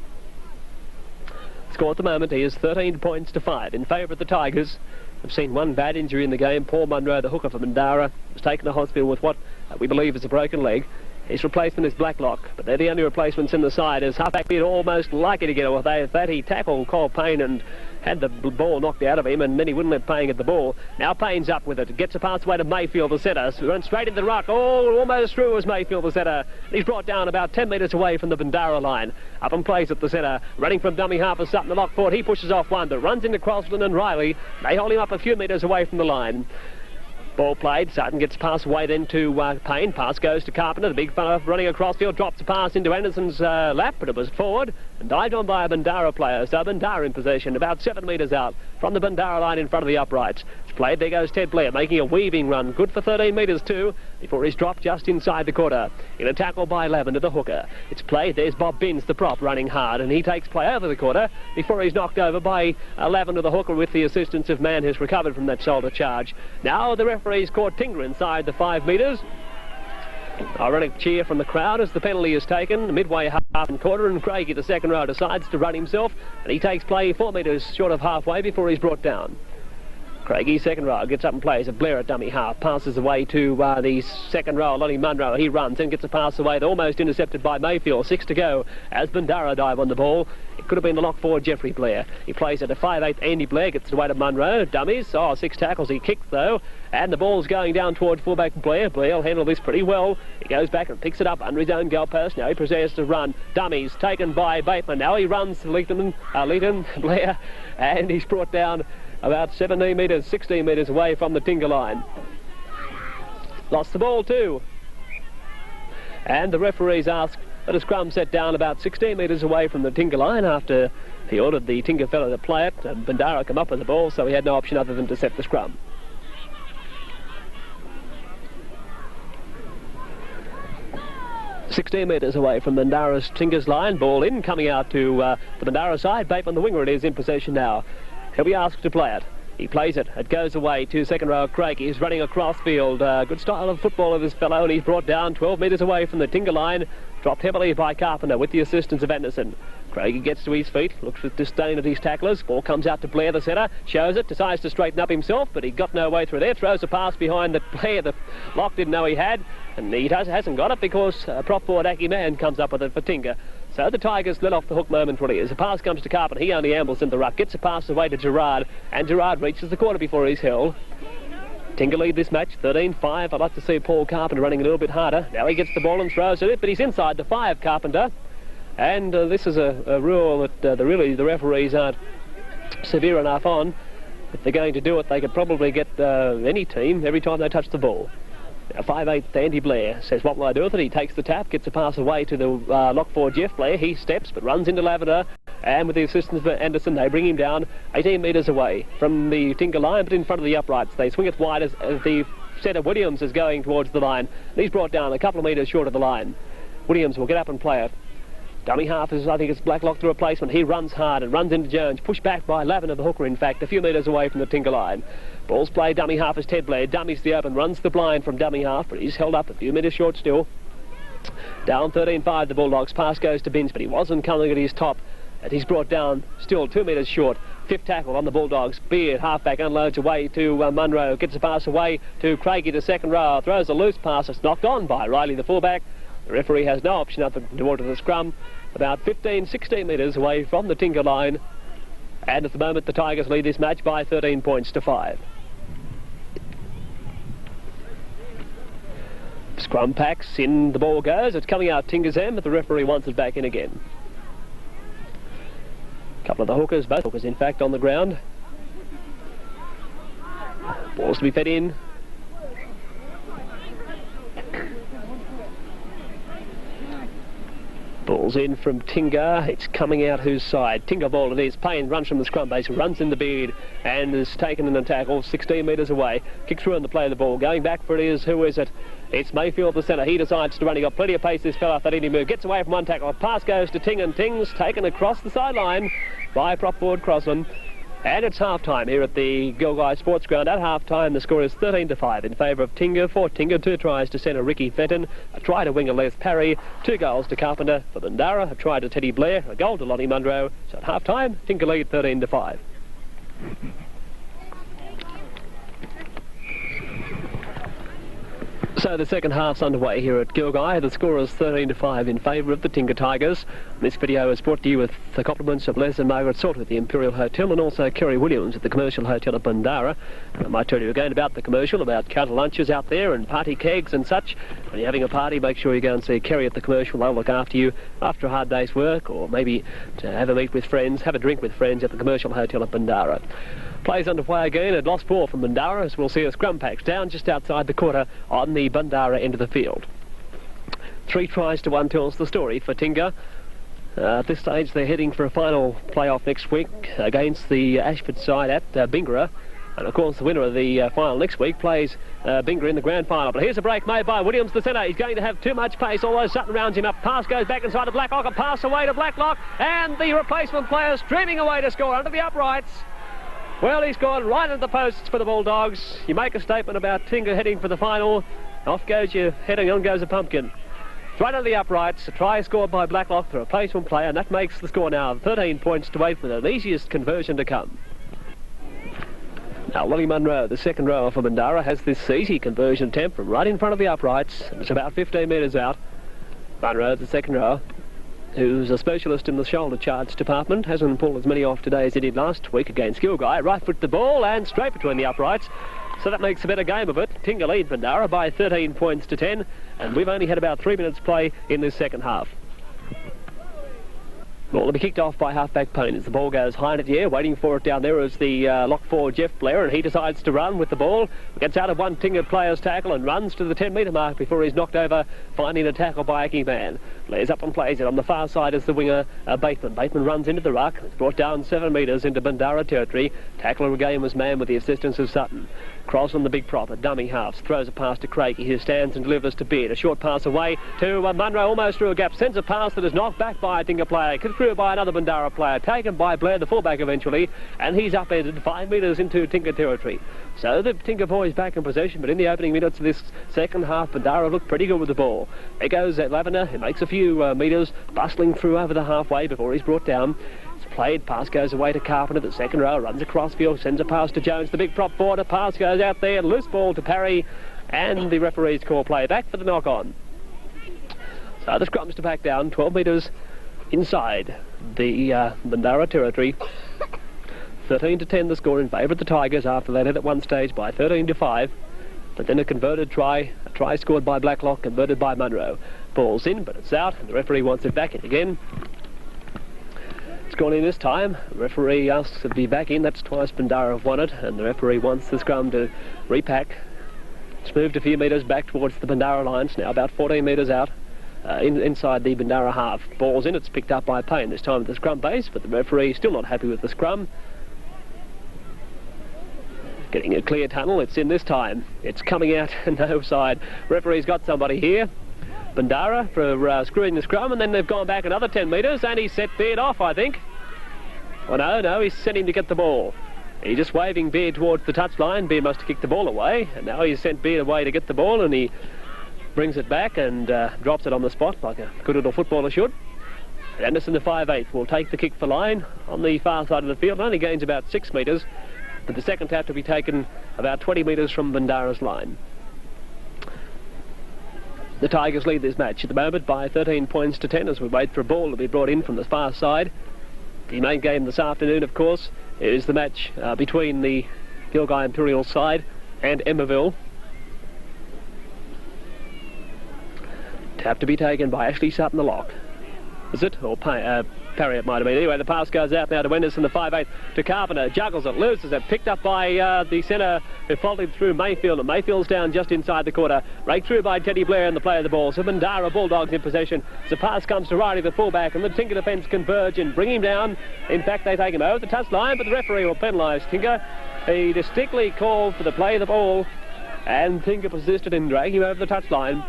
S1: Score at the moment is 13 points to 5 in favour of the Tigers. We've seen one bad injury in the game. Paul Munro, the hooker for Bandara, was taken to hospital with what we believe is a broken leg. His replacement is Blacklock, but they're the only replacements in the side, as halfback Beard almost likely to get away with that. He tackled Cole Payne and had the ball knocked out of him, and then he wouldn't let Payne get the ball. Now Payne's up with it, gets a pass away to Mayfield, the centre, runs straight into the ruck. Oh, almost through as Mayfield, the centre. He's brought down about 10 metres away from the Bandara line. Up and plays at the centre, running from dummy half of Sutton, the lock forward. He pushes off one, but runs into Crosland and Riley. They hold him up a few metres away from the line. Ball played. Sutton gets pass away then to Payne. Pass goes to Carpenter. The big fella running across field drops a pass into Anderson's lap, but it was forward and dived on by a Bundara player. So Bandara in possession, about 7 metres out from the Bandara line in front of the uprights. It's played. There goes Ted Blair, making a weaving run. Good for 13 metres too, before he's dropped just inside the quarter. In a tackle by Lavender, the hooker. It's played. There's Bob Binns, the prop, running hard, and he takes play over the quarter before he's knocked over by Lavender, the hooker, with the assistance of Mann, who's recovered from that shoulder charge. Now the referee's caught Tinger inside the 5 metres. Ironic cheer from the crowd as the penalty is taken. Midway half and quarter, and Craigie, the second row, decides to run himself, and he takes play 4 metres short of halfway before he's brought down. Craigie, second row, gets up and plays. A Blair at dummy half, passes away to the second row, Lonnie Munro. He runs and gets a pass away, almost intercepted by Mayfield. 6 to go as Bundara dive on the ball. It could have been the lock forward, Jeffrey Blair. He plays at a 5'8", Andy Blair, gets it away to Munro. Dummies, 6 tackles, he kicks though, and the ball's going down toward fullback Blair. Blair will handle this pretty well. He goes back and picks it up under his own goal post. Now he prepares to run. Dummies taken by Bateman. Now he runs Leighton Blair, and he's brought down about 17 metres, 16 metres away from the Tinger line. Lost the ball too. And the referees asked But a scrum set down about 16 metres away from the Tinger line after he ordered the Tinger fellow to play it, and Bandara come up with the ball, so he had no option other than to set the scrum. "16 metres away from Bandara's Tinger's line, ball in, coming out to the Bandara side. Bateman, the winger, it is in possession now. He'll be asked to play it. He plays it. It goes away to second row Craig. He's running across field. Good style of football of this fellow, and he's brought down 12 metres away from the Tinger line. Dropped heavily by Carpenter with the assistance of Anderson. Craig gets to his feet, looks with disdain at his tacklers. Ball comes out to Blair, the centre, shows it, decides to straighten up himself, but he got no way through there. Throws a pass behind that Blair, the lock didn't know he had, and he hasn't got it because prop forward Aki Man comes up with it for Tinger. So the Tigers let off the hook momentarily. As the pass comes to Carpenter, he only ambles in the ruck, gets a pass away to Gerard, and Gerard reaches the corner before he's held. Tinger lead this match, 13-5. I'd like to see Paul Carpenter running a little bit harder. Now he gets the ball and throws it, but he's inside the 5, Carpenter. And this is a rule that the referees aren't severe enough on. If they're going to do it, they could probably get any team every time they touch the ball. Now 5'8", Andy Blair says, what will I do with it? He takes the tap, gets a pass away to the lock forward Jeff Blair. He steps but runs into Lavender, and with the assistance of Anderson, they bring him down 18 metres away from the Tinger line, but in front of the uprights. They swing it wide as the centre Williams is going towards the line. He's brought down a couple of metres short of the line. Williams will get up and play it. Dummy half is, I think it's Blacklock, the replacement. He runs hard and runs into Jones, pushed back by Lavender, the hooker, in fact, a few metres away from the Tinger line. Ball's played, dummy half is Ted Blair. Dummies the open, runs the blind from dummy half, but he's held up a few metres short still. Down 13-5, the Bulldogs. Pass goes to Binns, but he wasn't coming at his top. And he's brought down still 2 metres short. Fifth tackle on the Bulldogs. Beard, halfback, unloads away to Munro. Gets a pass away to Craigie to second row. Throws a loose pass. It's knocked on by Riley, the fullback. The referee has no option other than to order the scrum. About 15-16 metres away from the Tinger line. And at the moment, the Tigers lead this match by 13 points to 5. Scrum packs, in the ball goes. It's coming out Tinger's end, but the referee wants it back in again. A couple of the hookers, both hookers in fact, on the ground. Balls to be fed in. Ball's in from Tinger. It's coming out whose side? Tinger ball it is. Payne runs from the scrum base, runs in the beard and is taken in a tackle 16 metres away. Kicks through in the play of the ball. Going back for it is, who is it? It's Mayfield, the centre. He decides to run. He got plenty of pace, this fella, that any move. Gets away from one tackle. Pass goes to Ting, and Ting's taken across the sideline by prop forward Crossland. And it's half-time here at the Gilgai Sports Ground. At half-time, the score is 13-5 in favour of Tinger. For Tinger, 2 tries to centre Ricky Fenton, a try to winger Les Parry, 2 goals to Carpenter. For Bundara, a try to Teddy Blair, a goal to Lonnie Munro. So at half-time, Tinger lead 13-5. So the second half's underway here at Gilgai. The score is 13-5 in favour of the Tinger Tigers. This video is brought to you with the compliments of Les and Margaret Salt at the Imperial Hotel, and also Kerry Williams at the Commercial Hotel at Bandara. I might tell you again about the commercial, about counter lunches out there and party kegs and such. When you're having a party, make sure you go and see Kerry at the Commercial. They'll look after you after a hard day's work, or maybe to have a meet with friends, have a drink with friends at the Commercial Hotel at Bandara. Plays underway again at lost ball from Bundara, as we'll see a scrum packs down just outside the quarter on the Bundara end of the field. 3 tries to 1 tells the story for Tinger. At this stage they're heading for a final playoff next week against the Ashford side at Bingara. And of course the winner of the final next week plays Bingara in the grand final. But here's a break made by Williams, the centre. He's going to have too much pace, although Sutton rounds him up. Pass goes back inside to Blacklock, a pass away to Blacklock, and the replacement player streaming away to score under the uprights. Well, he's gone right at the posts for the Bulldogs. You make a statement about Tinger heading for the final. Off goes your head and on goes a pumpkin. Right under the uprights, a try scored by Blacklock, the replacement player, and that makes the score now 13 points to 8 with an easiest conversion to come. Now, Lonnie Munro, the second rower for Bandara, has this easy conversion attempt from right in front of the uprights. It's about 15 metres out. Munro, the second rower, who's a specialist in the shoulder charge department, hasn't pulled as many off today as he did last week against Gilgai. Right foot the ball and straight between the uprights. So that makes a better game of it. Tinger lead Bandara by 13 points to 10, and we've only had about 3 minutes play in this second half. Well, it'll be kicked off by halfback Payne as the ball goes high in the air. Waiting for it down there is the lock forward Jeff Blair, and he decides to run with the ball. Gets out of one Tinger player's tackle and runs to the 10-metre mark before he's knocked over, finding a tackle by a key man. Blair's up and plays it. On the far side is the winger Bateman. Bateman runs into the ruck. It's brought down 7 metres into Bundara territory. Tackler again was man with the assistance of Sutton. Cross on the big prop, a dummy half, throws a pass to Craigie, who stands and delivers to Beard. A short pass away to Munro, almost through a gap, sends a pass that is knocked back by a Tingha player, kicked through by another Bandara player, taken by Blair, the fullback eventually, and he's upended 5 metres into Tingha territory. So the Tingha boys back in possession, but in the opening minutes of this second half, Bandara looked pretty good with the ball. There goes Lavender, he makes a few metres, bustling through over the halfway before he's brought down. Played, pass goes away to Carpenter, the second row, runs across field, sends a pass to Jones, the big prop forward, a pass goes out there, loose ball to Parry, and the referees call play back for the knock-on. So the scrum's to back down, 12 metres inside the Bandara territory. 13-10 the score in favour of the Tigers after they led at one stage by 13-5. But then a converted try, a try scored by Blacklock, converted by Munro. Ball's in, but it's out, and the referee wants it back in again. It's gone in this time. The referee asks to be back in. That's twice Bandara have won it, and the referee wants the scrum to repack. It's moved a few metres back towards the Bandara line. It's now about 14 metres out inside the Bandara half. Ball's in. It's picked up by Payne, this time at the scrum base, but the referee still not happy with the scrum. Getting a clear tunnel. It's in this time. It's coming out no side. Referee's got somebody here. Bandara for screwing the scrum, and then they've gone back another 10 metres, and he's set Beard off, I think. Oh no, he's sent him to get the ball. He's just waving Beard towards the touchline. Beard must have kicked the ball away, and now he's sent Beard away to get the ball, and he brings it back and drops it on the spot like a good little footballer should. Anderson, the 5'8", will take the kick for line on the far side of the field. It only gains about 6 metres, but the second tap to be taken about 20 metres from Bandara's line. The Tigers lead this match at the moment by 13 points to 10 as we wait for a ball to be brought in from the far side. The main game this afternoon, of course, is the match between the Gilgai Imperial side and Emmaville. Tap to be taken by Ashley Sutton, the lock. Is it? Or Parry it might have been. Anyway, the pass goes out now to Wenderson, the 5'8", to Carpenter. Juggles it, loses it, picked up by the centre who folded through Mayfield, and Mayfield's down just inside the quarter. Raked through by Teddy Blair and the play of the ball. So Bandara Bulldogs in possession. The pass comes to Riley, the fullback, and the Tingha defence converge and bring him down. In fact, they take him over the touchline, but the referee will penalise Tingha. He distinctly called for the play of the ball, and Tingha persisted in dragging him over the touchline.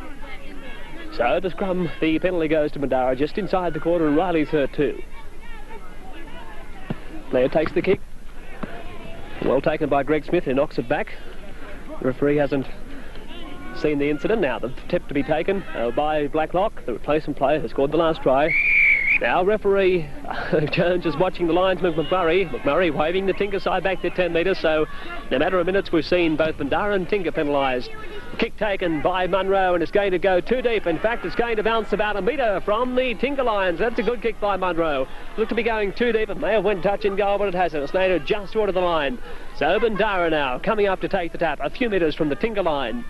S1: So the scrum, the penalty goes to Bandara just inside the quarter, and Riley's hurt too. Blair takes the kick. Well taken by Greg Smith, who knocks it back. The referee hasn't seen the incident. Now the tip to be taken by Blacklock, the replacement player who scored the last try. Now referee Jones is watching the linesman McMurray. McMurray waving the Tingha side back to 10 metres, so in a matter of minutes we've seen both Bandara and Tingha penalised. Kick taken by Munro, and it's going to go too deep. In fact, it's going to bounce about a metre from the Tingha lines. That's a good kick by Munro. Looked to be going too deep. It may have went touch and goal, but it hasn't. It's nailed just short of the line. So Bandara now coming up to take the tap a few metres from the Tingha line.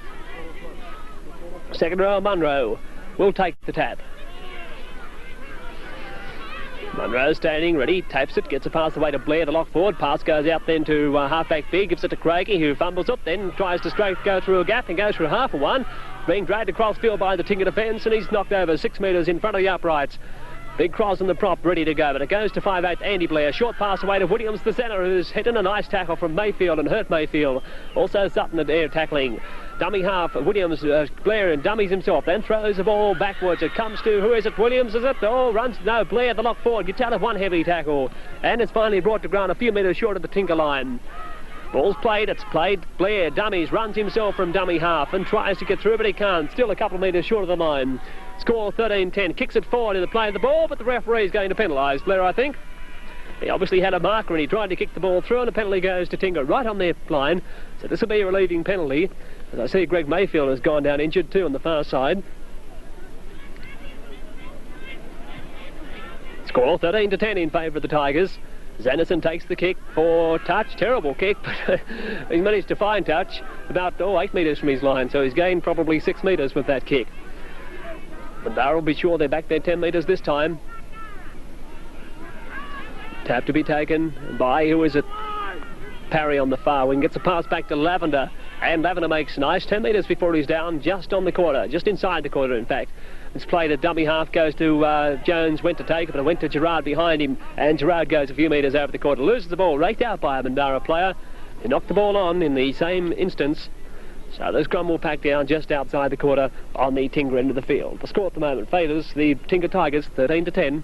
S1: Second row, Munro will take the tap. Munro standing ready, taps it, gets a pass away to Blair, the lock forward. Pass goes out then to halfback Big, gives it to Craigie, who fumbles up, then tries to go through a gap and goes through half a one. Being dragged across field by the Tingha defence, and he's knocked over 6 metres in front of the uprights. Big cross on the prop, ready to go, but it goes to 5'8", Andy Blair. Short pass away to Williams, the centre, who's hit in a nice tackle from Mayfield and hurt Mayfield. Also Sutton at air tackling. Dummy half, Williams, Blair, and dummies himself, then throws the ball backwards. It comes to, who is it, Williams, is it? Oh, runs, no, Blair, the lock forward, gets out of one heavy tackle, and it's finally brought to ground a few metres short of the Tingha line. Ball's played, it's played, Blair, dummies, runs himself from dummy half and tries to get through, but he can't, still a couple of metres short of the line. Score 13-10, kicks it forward in the play of the ball, but the referee's going to penalise Blair, I think. He obviously had a marker and he tried to kick the ball through, and the penalty goes to Tingha right on their line. So this will be a relieving penalty. As I see, Greg Mayfield has gone down injured too on the far side. Score 13-10 in favour of the Tigers. Zanderson takes the kick for touch. Terrible kick, but he's managed to find touch about 8 metres from his line, so he's gained probably 6 metres with that kick. Bandara will be sure they're back there 10 metres this time. Tap to be taken by, who is it? Parry on the far wing, gets a pass back to Lavender, and Lavender makes nice 10 metres before he's down, just on the quarter, just inside the quarter in fact. It's played at dummy half, goes to Jones, went to take it, but it went to Gerard behind him, and Gerard goes a few metres over the quarter, loses the ball, raked out by a Bundara player, who knocked the ball on in the same instance. So the scrum will pack down just outside the quarter on the Tinger end of the field. The score at the moment favours the Tinger Tigers 13-10.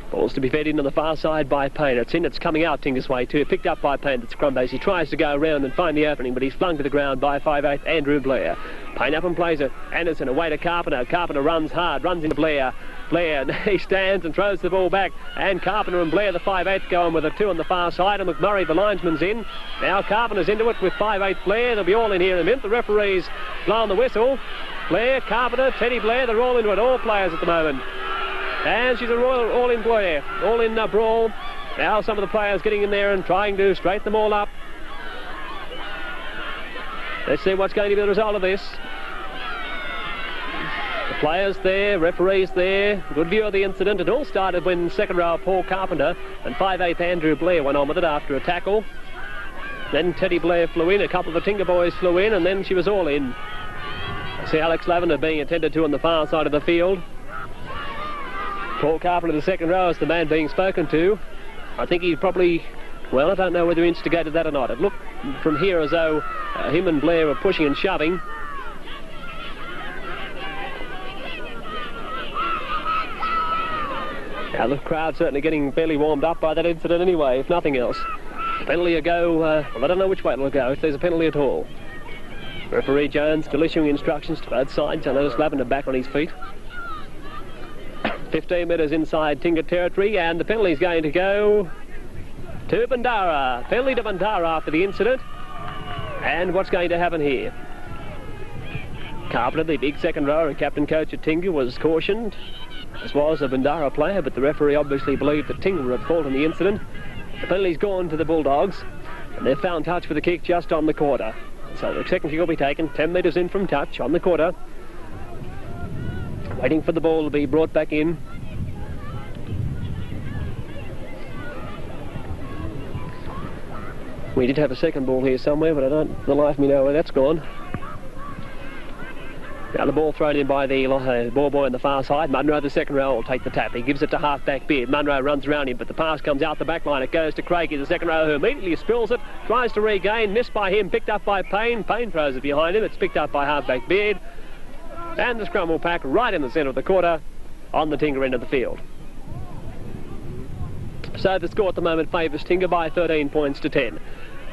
S1: Ball's to be fed in on the far side by Payne. It's in, it's coming out Tinger's way too. Picked up by Payne at scrum base. He tries to go around and find the opening, but he's flung to the ground by 5'8" Andrew Blair. Payne up and plays it. Anderson away to Carpenter. Carpenter runs hard, runs into Blair. Blair, he stands and throws the ball back. And Carpenter and Blair, the 5'8", go on with a 2 on the far side. And McMurray, the linesman's in. Now Carpenter's into it with 5'8" Blair. They'll be all in here in a minute. The referee's blowing the whistle. Blair, Carpenter, Teddy Blair, they're all into it. All players at the moment. And she's all in Blair, all in brawl. Now some of the players getting in there and trying to straighten them all up. Let's see what's going to be the result of this. The players there, referees there, good view of the incident. It all started when second row Paul Carpenter and 5'8" Andrew Blair went on with it after a tackle. Then Teddy Blair flew in, a couple of the Tinger boys flew in, and then she was all in. I see Alex Lavender being attended to on the far side of the field. Paul Carpenter in the second row is the man being spoken to. I think he probably, well, I don't know whether he instigated that or not. It looked from here as though him and Blair were pushing and shoving. Now the crowd certainly getting fairly warmed up by that incident anyway, if nothing else. Penalty will go, well, I don't know which way it'll go, if there's a penalty at all. Referee Jones still issuing instructions to both sides. I notice Lavender back on his feet. 15 metres inside Tinger territory, and the penalty is going to go to Bandara. Penalty to Bandara after the incident. And what's going to happen here? Carpenter, the big second rower and captain coach at Tinger, was cautioned, as was a Bandara player, but the referee obviously believed that Tinger were at fault in the incident. The penalty's gone to the Bulldogs, and they've found touch for the kick just on the quarter. So the second kick will be taken, 10 metres in from touch on the quarter. Waiting for the ball to be brought back in. We did have a second ball here somewhere, but I don't for the life of me know where that's gone. Now the ball thrown in by the ball boy on the far side. Munro, the second row, will take the tap. He gives it to half-back Beard. Munro runs around him, but the pass comes out the back line. It goes to Craigie, the second row, who immediately spills it, tries to regain, missed by him, picked up by Payne. Payne throws it behind him. It's picked up by half-back Beard. And the scrum will pack right in the centre of the quarter on the Tinger end of the field. So the score at the moment favours Tinger by 13 points to 10.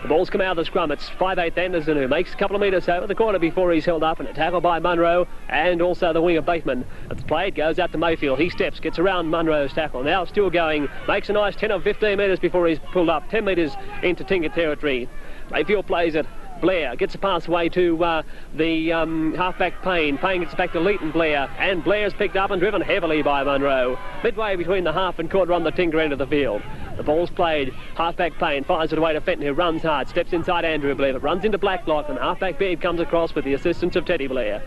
S1: The ball's come out of the scrum. It's 5'8" Anderson, who makes a couple of metres over the corner before he's held up, and a tackle by Munro and also the winger Bateman. It's played, goes out to Mayfield. He steps, gets around Munro's tackle. Now still going, makes a nice 10 or 15 metres before he's pulled up, 10 metres into Tinger territory. Mayfield plays it. Blair gets a pass away to the halfback Payne. Payne gets back to Leighton Blair, and Blair's picked up and driven heavily by Munro. Midway between the half and quarter on the Tinger end of the field. The ball's played. Halfback Payne fires it away to Fenton, who runs hard, steps inside Andrew Blair, but runs into Blacklock, and halfback Beard comes across with the assistance of Teddy Blair.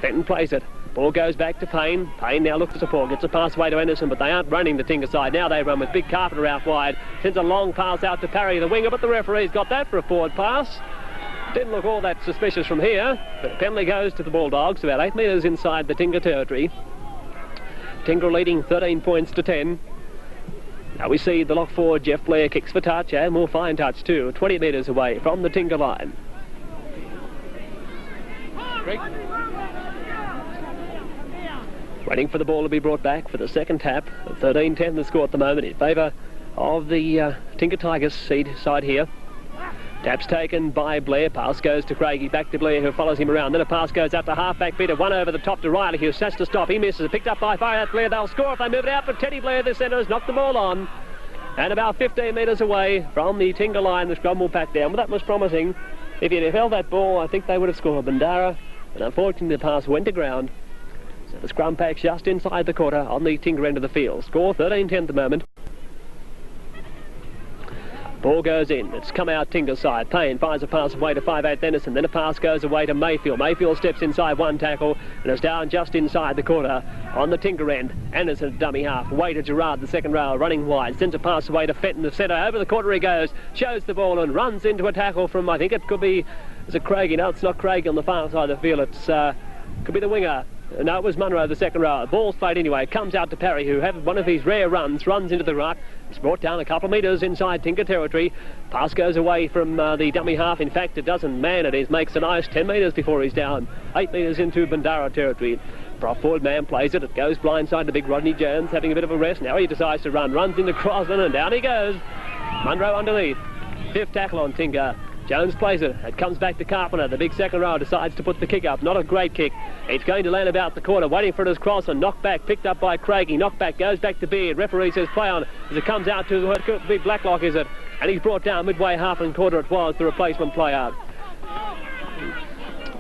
S1: Fenton plays it. Ball goes back to Payne. Payne now looks for support, gets a pass away to Anderson, but they aren't running the Tinger side. Now they run with big Carpenter out wide. Sends a long pass out to Parry, the winger, but the referee's got that for a forward pass. Didn't look all that suspicious from here, but the penalty goes to the Bulldogs, about 8 metres inside the Tinger territory. Tinger leading 13 points to 10. Now we see the lock forward, Jeff Blair kicks for touch, and more fine touch too, 20 metres away from the Tinger line. Great. Waiting for the ball to be brought back for the second tap. 13-10 the score at the moment in favour of the Tinger Tigers side here. Tap's taken by Blair. Pass goes to Craigie. Back to Blair, who follows him around. Then a pass goes out to half-back Peter. One over the top to Riley, who has to stop. He misses. Picked up by 5'8" Blair. They'll score if they move it out. But Teddy Blair, the centre, has knocked the ball on. And about 15 metres away from the Tinger line, the scrum will pack down. Well, that was promising. If he'd held that ball, I think they would have scored. Bandara. But unfortunately, the pass went to ground. So the scrum packs just inside the quarter on the Tinger end of the field. Score 13-10 at the moment. Ball goes in. It's come out Tinger's side. Payne fires a pass away to 5'8" Denison. Then a pass goes away to Mayfield. Mayfield steps inside one tackle and is down just inside the corner on the Tinger end. Anderson dummy half. Away to Gerard, the second row, running wide. Sends a pass away to Fenton, the centre. Over the corner he goes. Shows the ball and runs into a tackle from, I think it could be, is it Craigie? No, it's not Craigie on the far side of the field. It's could be the winger. No, it was Munro, the second row. Ball's played anyway. Comes out to Parry, who had one of his rare runs. Runs into the ruck. It's brought down a couple of metres inside Tinker territory. Pass goes away from the dummy half. In fact, it doesn't. Man, it is. Makes a nice 10 metres before he's down. 8 metres into Bandara territory. Prop forward man plays it. It goes blindside to big Rodney Jones, having a bit of a rest. Now he decides to run. Runs into Crosland and down he goes. Munro underneath. 5th tackle on Tinker. Jones plays it. It comes back to Carpenter. The big second row decides to put the kick up. Not a great kick. It's going to land about the corner. Waiting for it as cross and knocked back. Picked up by Craigie. Knocked back. Goes back to Beard. Referee says play on as it comes out to the big Blacklock, is it? And he's brought down midway half and quarter. It was the replacement player.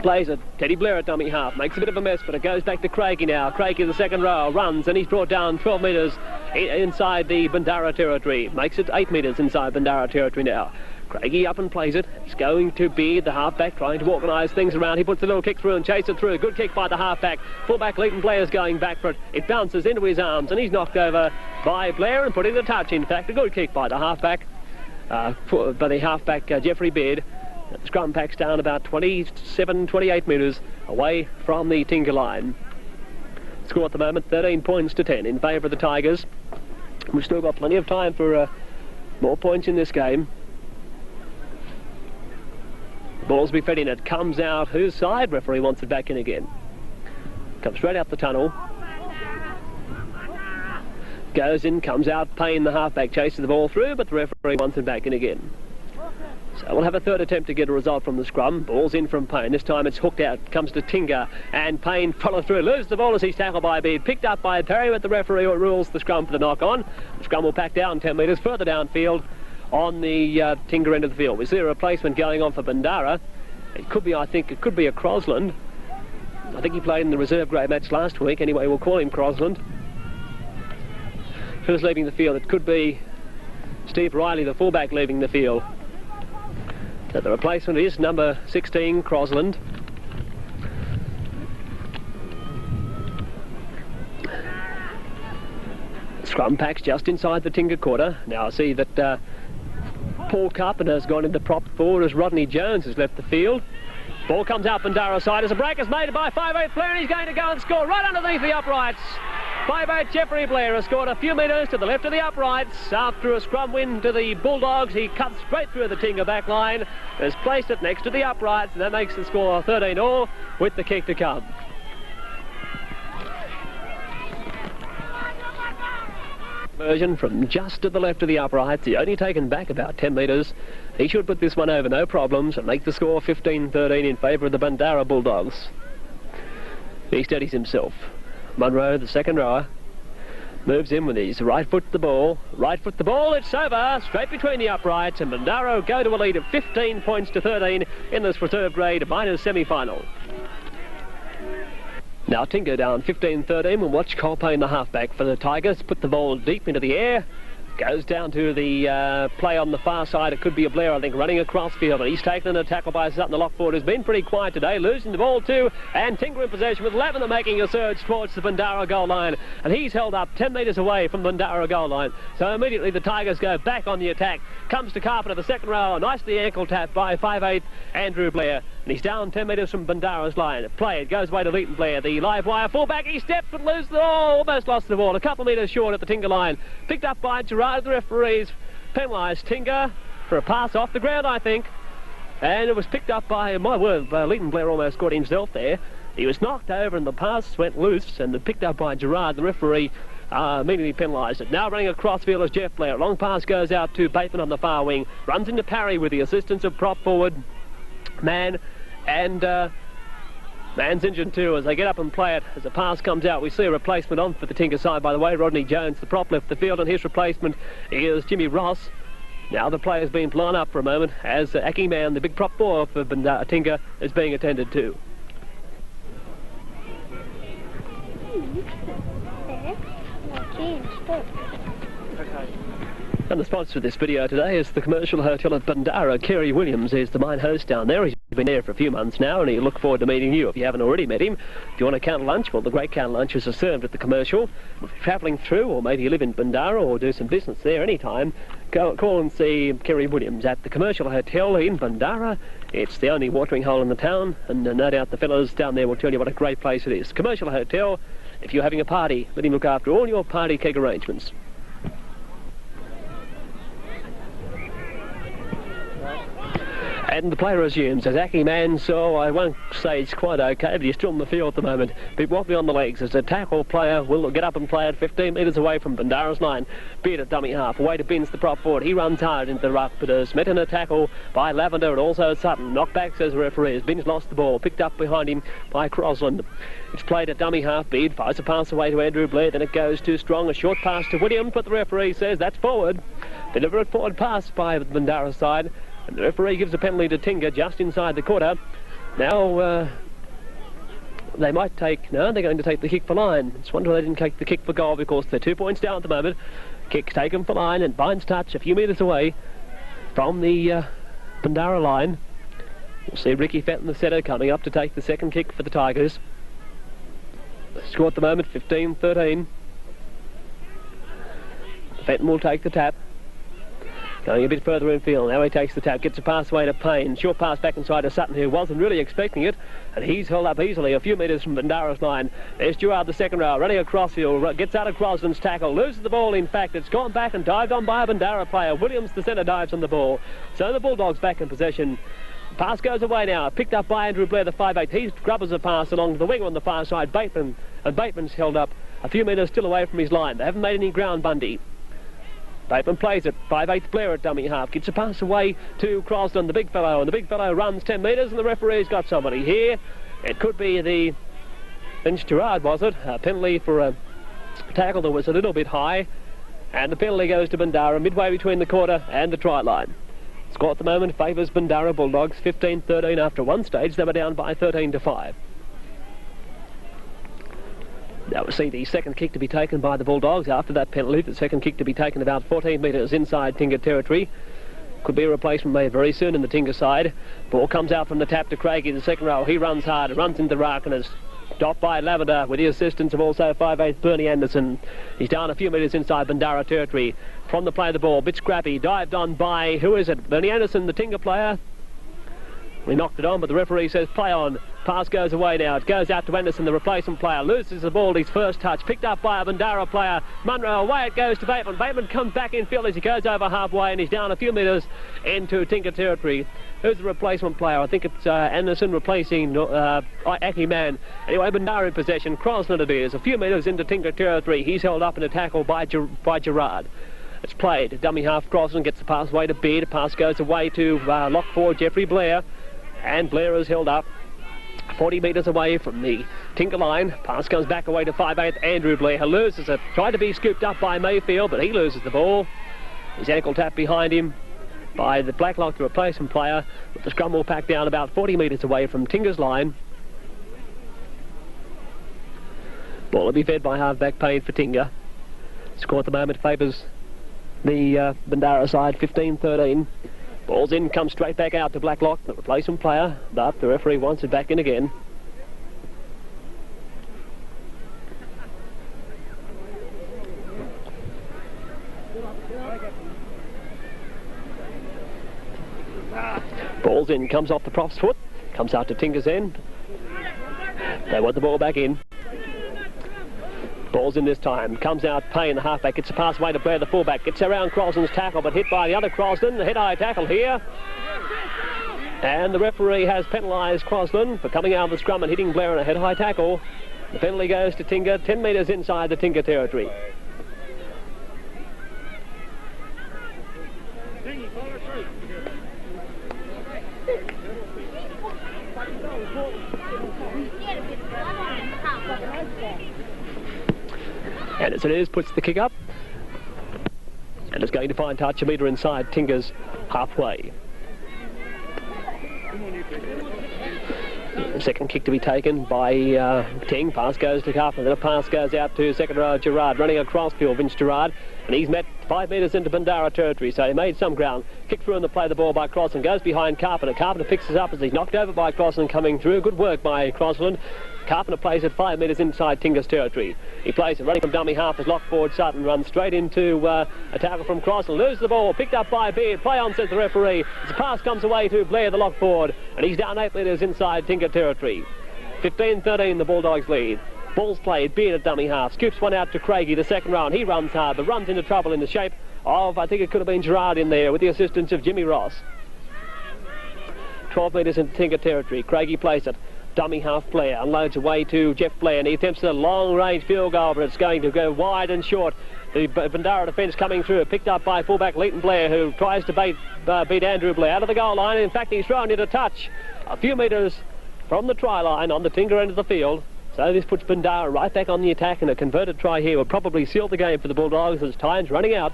S1: Plays it. Teddy Blair at dummy half. Makes a bit of a mess, but it goes back to Craigie now. Craigie, the second row, runs and he's brought down 12 metres inside the Bundara territory. Makes it 8 metres inside Bundara territory now. Craigie up and plays it. It's going to be the halfback trying to organise things around. He puts a little kick through and chases it through. Good kick by the halfback. Fullback Leighton Blair's going back for it. It bounces into his arms and he's knocked over by Blair and put in the touch. In fact, a good kick by the halfback. Jeffrey Beard. The scrum pack's down about 27, 28 metres away from the Tinker line. Score at the moment 13 points to 10 in favour of the Tigers. We've still got plenty of time for more points in this game. Ball's be fed in. It comes out. Whose side? Referee wants it back in again. Comes straight out the tunnel. Goes in, comes out. Payne, the halfback, chases the ball through, but the referee wants it back in again. So we'll have a third attempt to get a result from the scrum. Ball's in from Payne. This time it's hooked out. Comes to Tinger. And Payne follows through. Loses the ball as he's tackled by Beard. Picked up by Perry, but the referee rules the scrum for the knock-on. The scrum will pack down 10 metres further downfield on the Tinger end of the field. We see a replacement going on for Bandara. It could be, I think, it could be a Crosland. I think he played in the reserve grade match last week. Anyway, we'll call him Crosland. Who's leaving the field? It could be Steve Riley, the fullback, leaving the field. So the replacement is number 16, Crosland. Scrum packs just inside the Tinger quarter. Now I see that Paul Carpenter has gone into prop forward as Rodney Jones has left the field. Ball comes out Bandara side as a break is made by 5'8" Blair, and he's going to go and score right underneath the uprights. 5'8" Jeffrey Blair has scored a few metres to the left of the uprights. After a scrum win to the Bulldogs, he cuts straight through the Tinger back line, has placed it next to the uprights, and that makes the score 13-all with the kick to come. Version from just to the left of the uprights. He only taken back about 10 metres. He should put this one over no problems and make the score 15-13 in favour of the Bandara Bulldogs. He steadies himself. Munro, the second rower, moves in with his right foot the ball. Right foot the ball, it's over, straight between the uprights, and Bandara go to a lead of 15 points to 13 in this reserve grade minors semi-final. Now Tinger down 15-13. We'll watch Cole Payne, the halfback for the Tigers, put the ball deep into the air. Goes down to the play on the far side. It could be a Blair, I think, running across field, but he's taken a tackle by Sutton. The lock forward has been pretty quiet today, losing the ball too, and Tinger in possession with Lavender making a surge towards the Bandara goal line, and he's held up 10 metres away from the Bandara goal line. So immediately the Tigers go back on the attack. Comes to Carpenter, the second row, nicely ankle tap by 5'8" Andrew Blair, and he's down 10 metres from Bandara's line. Play, it goes away to Leighton Blair, the live wire fullback. He steps but loses the ball, almost lost the ball, a couple of metres short at the Tinger line. Picked up by Gerard. The referees penalised Tinger for a pass off the ground, I think, and it was picked up by, my word, Leighton Blair almost got himself there. He was knocked over and the pass went loose and picked up by Gerard. The referee immediately penalised it. Now running across field is Jeff Blair. Long pass goes out to Bateman on the far wing, runs into Parry with the assistance of prop forward Man, and Man's injured too as they get up and play it. As the pass comes out, we see a replacement on for the Tinker side, by the way. Rodney Jones, the prop, left the field, and his replacement is Jimmy Ross. Now the player's been blown up for a moment as Aki Man, the big prop four for Tinker, is being attended to. And the sponsor of this video today is the Commercial Hotel at Bundara. Kerry Williams is the main host down there. He's been there for a few months now, and he'll look forward to meeting you if you haven't already met him. If you want a counter lunch, well, the great counter lunches are served at the Commercial. If you're travelling through, or maybe you live in Bundara or do some business there anytime, call and see Kerry Williams at the Commercial Hotel in Bundara. It's the only watering hole in the town, and no doubt the fellows down there will tell you what a great place it is. Commercial Hotel, if you're having a party, let him look after all your party cake arrangements. And the play resumes as Aki Man, so I won't say it's quite okay, but he's still in the field at the moment. Bit wobbly on the legs as a tackle player will get up and play at 15 metres away from Bundara's line. Beard at dummy half, away to Binns, the prop forward. He runs hard into the ruck, but is met in a tackle by Lavender and also Sutton. Knocked back, says the referee. Binns lost the ball, picked up behind him by Crosland. It's played at dummy half. Beard fires a pass away to Andrew Blair, then it goes too strong. A short pass to Williams, but the referee says that's forward. Deliberate forward pass by the Bundara side. And the referee gives a penalty to Tinger just inside the quarter. Now, they might take... No, they're going to take the kick for line. It's wonder why they didn't take the kick for goal, because they're 2 points down at the moment. Kick's taken for line, and Bynes touch a few metres away from the Bundara line. We'll see Ricky Fenton, the setter, coming up to take the second kick for the Tigers. The score at the moment, 15-13. Fenton will take the tap. Going a bit further infield, now he takes the tap, gets a pass away to Payne. Short pass back inside to Sutton, who wasn't really expecting it, and he's held up easily a few metres from Bandara's line. There's Gerard, the second row, running across field, gets out of Crosland's tackle, loses the ball. In fact, it's gone back and dived on by a Bandara player. Williams, the centre, dives on the ball. So the Bulldogs back in possession. Pass goes away now, picked up by Andrew Blair, the 5'8". He grubbers a pass along to the wing on the far side, Bateman, and Bateman's held up a few metres still away from his line. They haven't made any ground, Bundy. Bateman plays it, 5'8" Blair at dummy half, gets a pass away to Crosland, the big fellow, and the big fellow runs 10 metres, and the referee's got somebody here. It could be the Finch Gerard, was it? A penalty for a tackle that was a little bit high, and the penalty goes to Bandara midway between the quarter and the try line. Score at the moment favours Bundara Bulldogs, 15-13 after one stage. They were down by 13-5. Now we'll see the second kick to be taken by the Bulldogs after that penalty. The second kick to be taken about 14 metres inside Tinger territory. Could be a replacement made very soon in the Tinger side. Ball comes out from the tap to Craigie, the second row. He runs hard, runs into the ruck and is stopped by Lavender with the assistance of also 5'8" Bernie Anderson. He's down a few metres inside Bandara territory. From the play of the ball, bit scrappy, dived on by, who is it? Bernie Anderson, the Tinger player. We knocked it on, but the referee says play on. Pass goes away now. It goes out to Anderson, the replacement player. Loses the ball, his first touch. Picked up by a Bandara player. Munro, away it goes to Bateman. Bateman comes back in field as he goes over halfway, and he's down a few metres into Tinker territory. Who's the replacement player? I think it's Anderson replacing Aki Man. Anyway, Bandara in possession. Crosland it is. A few metres into Tinker territory. He's held up in a tackle by Gerard. It's played. Dummy half. Crosland gets the pass away to Beard. Pass goes away to lock forward Jeffrey Blair. And Blair is held up 40 metres away from the Tinker line. Pass comes back away to 5'8" Andrew Blair. Loses it. Tried to be scooped up by Mayfield, but he loses the ball. His ankle tap behind him by the Blacklock, the replacement player. With the scrum will pack down about 40 metres away from Tinger's line. Ball will be fed by halfback Payne for Tinger. Score at the moment favours the Bandara side, 15-13. Ball's in, comes straight back out to Blacklock, the replacement player, but the referee wants it back in again. Ball's in, comes off the prop's foot, comes out to Tinger's end. They want the ball back in. Ball's in this time, comes out Payne, the halfback, gets a pass away to Blair, the fullback, gets around Crosland's tackle, but hit by the other Crosland, the head-high tackle here. And the referee has penalised Crosland for coming out of the scrum and hitting Blair in a head-high tackle. The penalty goes to Tinger, 10 metres inside the Tinger territory. And as it is, puts the kick up. And it's going to find touch a metre inside Tinger's halfway. Second kick to be taken by Ting. Pass goes to Carpenter. Then a pass goes out to second row Gerard. Running across field, Vince Gerard. And he's met 5 metres into Bundara territory, so he made some ground. Kick through and the play the ball by Crossland. Goes behind Carpenter. Carpenter picks it up as he's knocked over by Crossland coming through. Good work by Crossland. Carpenter plays it 5 metres inside Tinger's territory. He plays it running from dummy half as lock forward Sutton runs straight into a tackle from Crossland. Loses the ball, picked up by Beard. Play on, says the referee. As the pass comes away to Blair, the lock forward, and he's down 8 metres inside Tinker territory. 15-13 the Bulldogs lead. Ball's played, Beard at dummy half. Scoops one out to Craigie, the second round. He runs hard, but runs into trouble in the shape of, I think it could have been Gerard in there with the assistance of Jimmy Ross. 12 metres into Tinker territory. Craigie plays it. Dummy half Blair unloads away to Jeff Blair, and he attempts a long-range field goal, but it's going to go wide and short. The Bandara defence coming through, picked up by fullback Leighton Blair, who tries to beat Andrew Blair out of the goal line. In fact, he's thrown it a touch a few metres from the try line on the Tinger end of the field. So this puts Bandara right back on the attack, and a converted try here will probably seal the game for the Bulldogs as time's running out.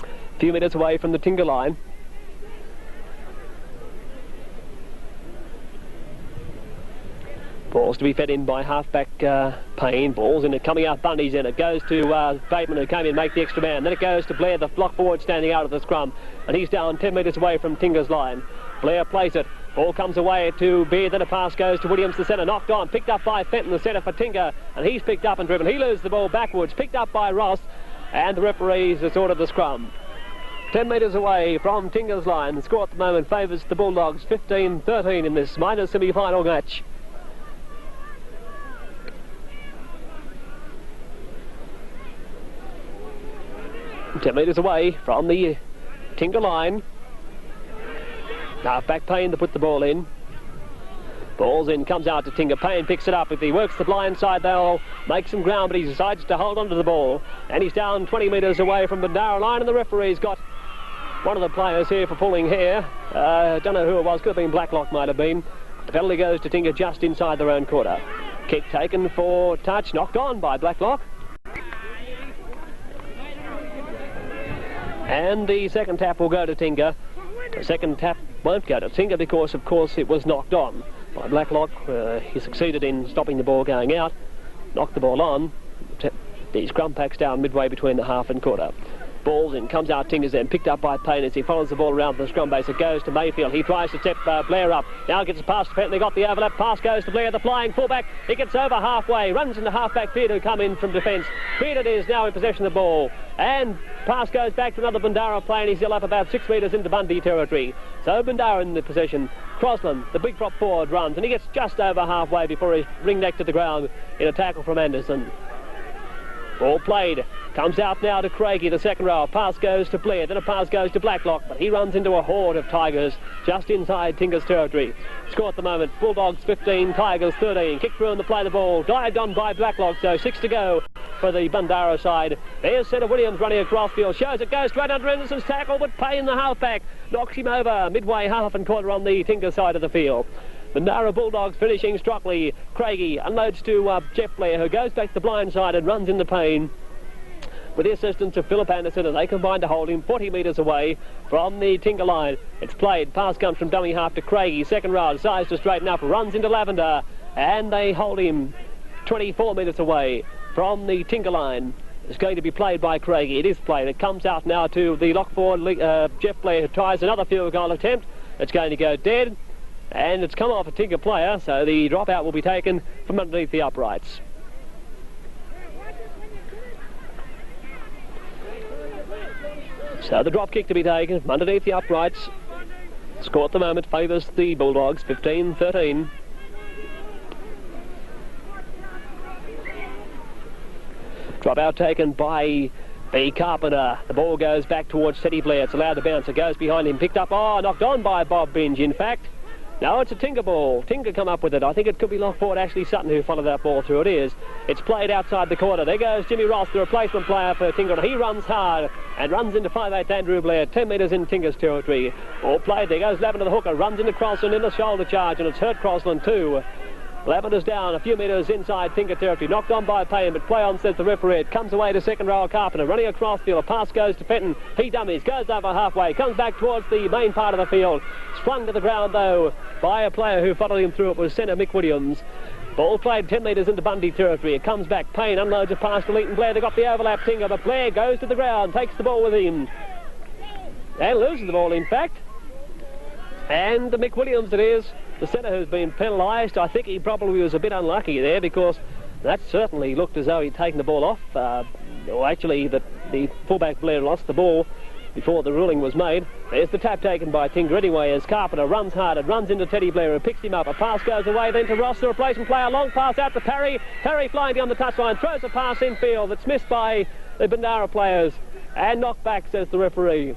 S1: A few metres away from the Tinger line. Ball's to be fed in by halfback Payne. Ball's in it, coming out Bundy's in it. Goes to Bateman, who came in, make the extra man. Then it goes to Blair, the block forward standing out of the scrum. And he's down 10 metres away from Tinger's line. Blair plays it. Ball comes away to Beard, then a pass goes to Williams, the centre. Knocked on, picked up by Fenton, the centre for Tinger. And he's picked up and driven. He loses the ball backwards, picked up by Ross. And the referees has ordered the scrum. 10 metres away from Tinger's line. The score at the moment favours the Bulldogs 15-13 in this minor semi-final match. 10 metres away from the Tinger line. Half-back Payne to put the ball in. Ball's in, comes out to Tinger. Payne picks it up. If he works the blind side, they'll make some ground, but he decides to hold on to the ball. And he's down 20 metres away from the Bandara line, and the referee's got one of the players here for pulling hair. Don't know who it was, could have been Blacklock, might have been. The penalty goes to Tinger just inside their own quarter. Kick taken for touch, knocked on by Blacklock. And the second tap will go to Tinger. The second tap won't go to Tinger because, of course, it was knocked on by Blacklock. He succeeded in stopping the ball going out, knocked the ball on. The scrum packs down midway between the half and quarter. Ball's in, comes out Tinger's end, picked up by Payne as he follows the ball around the scrum base. It goes to Mayfield. He tries to step Blair up. Now gets a pass to Fenton. They got the overlap. Pass goes to Blair, the flying fullback. He gets over halfway, runs into halfback Beard, who come in from defence. Beard is now in possession of the ball. And pass goes back to another Bundara player, and he's still up about 6 metres into Bundy territory. So Bundara in the possession. Crossland, the big prop forward, runs, and he gets just over halfway before he's ring-necked to the ground in a tackle from Anderson. Ball played. Comes out now to Craigie, the second row. Pass goes to Blair, then a pass goes to Blacklock, but he runs into a horde of Tigers just inside Tinger's territory. Score at the moment, Bulldogs 15, Tigers 13. Kick through and the play the ball. Dived on by Blacklock, so 6 to go for the Bundara side. There's Centre Williams running across field. Shows it goes straight under Anderson's tackle, but Payne, the halfback, knocks him over midway half and quarter on the Tinker side of the field. Bandara Bulldogs finishing strongly. Craigie unloads to Jeff Blair, who goes back to the blind side and runs into Payne with the assistance of Philip Anderson, and they combine to hold him 40 metres away from the Tinger line. It's played. Pass comes from dummy half to Craigie. Second row, decides to straighten up, runs into Lavender, and they hold him 24 metres away from the Tinger line. It's going to be played by Craigie. It is played. It comes out now to the lock forward, Jeff Blair, who tries another field goal attempt. It's going to go dead, and it's come off a Tinger player, so the dropout will be taken from underneath the uprights. So the drop kick to be taken from underneath the uprights. Score at the moment favours the Bulldogs 15-13. Drop out taken by the Carpenter. The ball goes back towards Teddy Blair. It's allowed to bounce. It goes behind him. Picked up. Oh, knocked on by Bob Binge, in fact. No, it's a Tinger ball. Tinger come up with it. I think it could be lock forward Ashley Sutton who followed that ball through. It is. It's played outside the corner. There goes Jimmy Ross, the replacement player for Tinger. He runs hard and runs into 5'8" Andrew Blair, 10 metres in Tinger's territory. All played. There goes Lavender, the hooker, runs into Crossland in the shoulder charge, and it's hurt Crossland too. Lavender's down a few metres inside Tingha territory. Knocked on by Payne, but play on, says the referee. It comes away to second row Carpenter. Running across field. A pass goes to Fenton. He dummies. Goes over halfway. Comes back towards the main part of the field. Sprung to the ground, though, by a player who followed him through. It was centre Mick Williams. Ball played 10 metres into Bundy territory. It comes back. Payne unloads a pass to Leighton Blair. They got the overlap Tingha, but Blair goes to the ground. Takes the ball with him. And loses the ball, in fact. And the Mick Williams it is. The centre who's been penalised. I think he probably was a bit unlucky there, because that certainly looked as though he'd taken the ball off. Or actually, the fullback Blair lost the ball before the ruling was made. There's the tap taken by Tinger anyway, as Carpenter runs hard and runs into Teddy Blair, who picks him up. A pass goes away then to Ross, the replacement player. Long pass out to Parry. Parry flying down the touchline, throws a pass in field that's missed by the Bandara players. And knocked back, says the referee.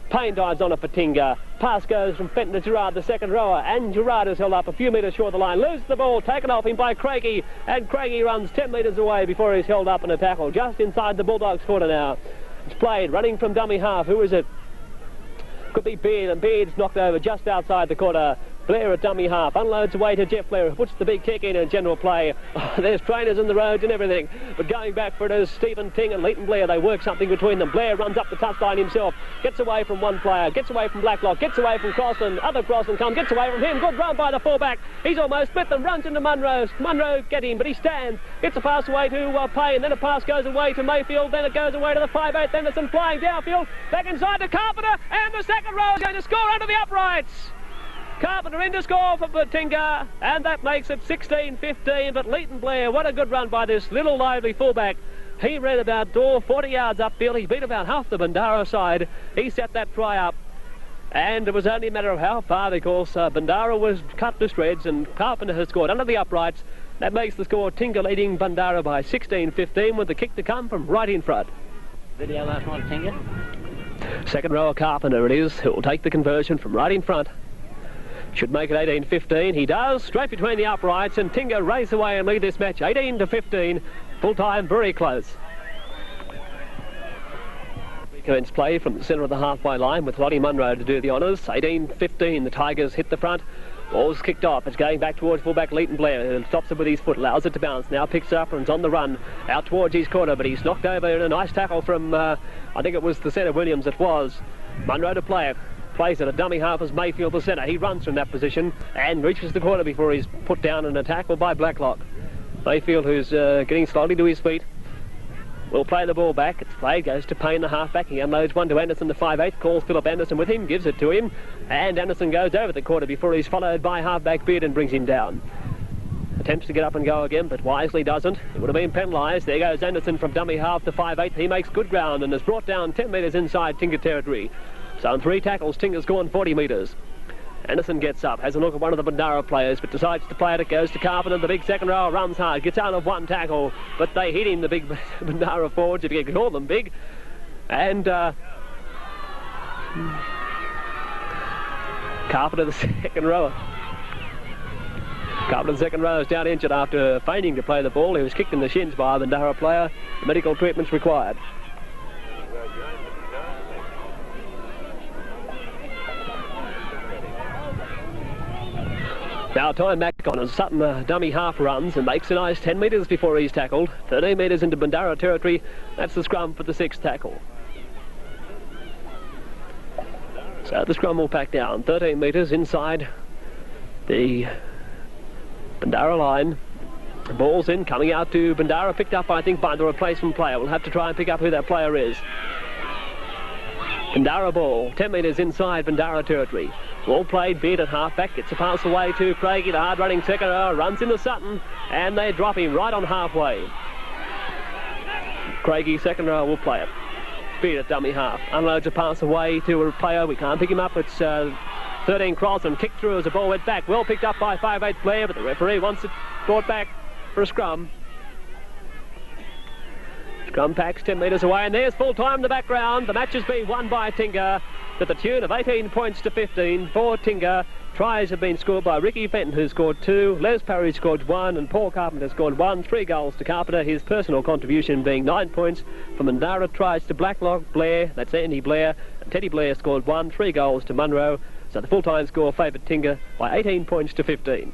S1: Payne dives on it for Tinger. Pass goes from Fenton to Gerard, the second rower, and Gerard is held up a few metres short of the line. Loses the ball, taken off him by Craigie, and Craigie runs 10 metres away before he's held up in a tackle. Just inside the Bulldogs' quarter now. It's played, running from dummy half. Who is it? Could be Beard, and Beard's knocked over just outside the quarter. Blair at dummy half, unloads away to Jeff Blair, who puts the big kick in general play. Oh, there's trainers in the roads and everything, but going back for it is Stephen Ting and Leighton Blair. They work something between them. Blair runs up the touchline himself, gets away from one player, gets away from Blacklock, gets away from Crossland. Other Crossland comes, gets away from him. Good run by the fullback. He's almost split them, runs into Munro. Munro get him, but he stands. Gets a pass away to Payne, then a pass goes away to Mayfield, then it goes away to the 5'8", Anderson flying downfield, back inside to Carpenter, and the second row is going to score under the uprights. Carpenter in to score for Tinger, and that makes it 16-15. But Leighton Blair, what a good run by this little lively fullback. He ran about 40 yards upfield. He beat about half the Bundara side. He set that try up, and it was only a matter of how far, because Bundara was cut to shreds, and Carpenter has scored under the uprights. That makes the score Tinger leading Bundara by 16-15, with the kick to come from right in front.
S3: Video last one, Tinger.
S1: Second row Carpenter it is, who will take the conversion from right in front. Should make it 18-15. He does, straight between the uprights, and Tinger race away and lead this match 18-15. Full time, very close. Commence play from the centre of the halfway line with Lottie Munro to do the honours. 18-15. The Tigers hit the front. Ball's kicked off. It's going back towards fullback Leighton Blair, who stops it with his foot, allows it to bounce. Now picks it up and is on the run out towards his corner, but he's knocked over in a nice tackle from, I think it was the centre Williams. It was Munro to play it. Plays at a dummy half as Mayfield the centre. He runs from that position and reaches the corner before he's put down in a tackle by Blacklock. Mayfield, who's getting slowly to his feet, will play the ball back. It's played, goes to Payne, the half-back. He unloads one to Anderson, the 5'8", calls Philip Anderson with him, gives it to him, and Anderson goes over the quarter before he's followed by half-back Beard and brings him down. Attempts to get up and go again, but wisely doesn't. It would have been penalised. There goes Anderson from dummy half to 5'8". He makes good ground and is brought down 10 metres inside Tinger territory. So in 3 tackles, Tinger's gone 40 metres. Anderson gets up, has a look at one of the Bandara players, but decides to play it. It goes to Carpenter. The big second row runs hard, gets out of one tackle, but they hit him, the big Bandara forwards, if you can call them big. And Carpenter, the second rower. Carpenter, the second row, is down injured after feigning to play the ball. He was kicked in the shins by a Bandara player. Medical treatment's required. Now time back on as Sutton dummy half runs and makes a nice 10 metres before he's tackled. 13 metres into Bandara territory. That's the scrum for the 6th tackle. So the scrum will pack down 13 metres inside the Bandara line. The ball's in, coming out to Bandara, picked up I think by the replacement player. We'll have to try and pick up who that player is. Bandara ball, 10 metres inside Bandara territory. Ball played, Beard at half-back, gets a pass away to Craigie, the hard-running second row, runs into Sutton, and they drop him right on halfway. Craigie, second row, will play it. Beard at dummy half, unloads a pass away to a player, we can't pick him up, it's 13 cross and kicked through as the ball went back. Well picked up by 5'8" Blair, but the referee wants it brought back for a scrum. Scrum packs 10 metres away, and there's full time in the background. The match has been won by Tinger to the tune of 18 points to 15 for Tinger. Tries have been scored by Ricky Fenton, who scored 2, Les Parry scored 1, and Paul Carpenter scored 1. 3 goals to Carpenter, his personal contribution being 9 points. From Bandara tries to Blacklock, Blair, that's Andy Blair, and Teddy Blair scored 1, 3 goals to Munro. So the full-time score favoured Tinger by 18 points to 15.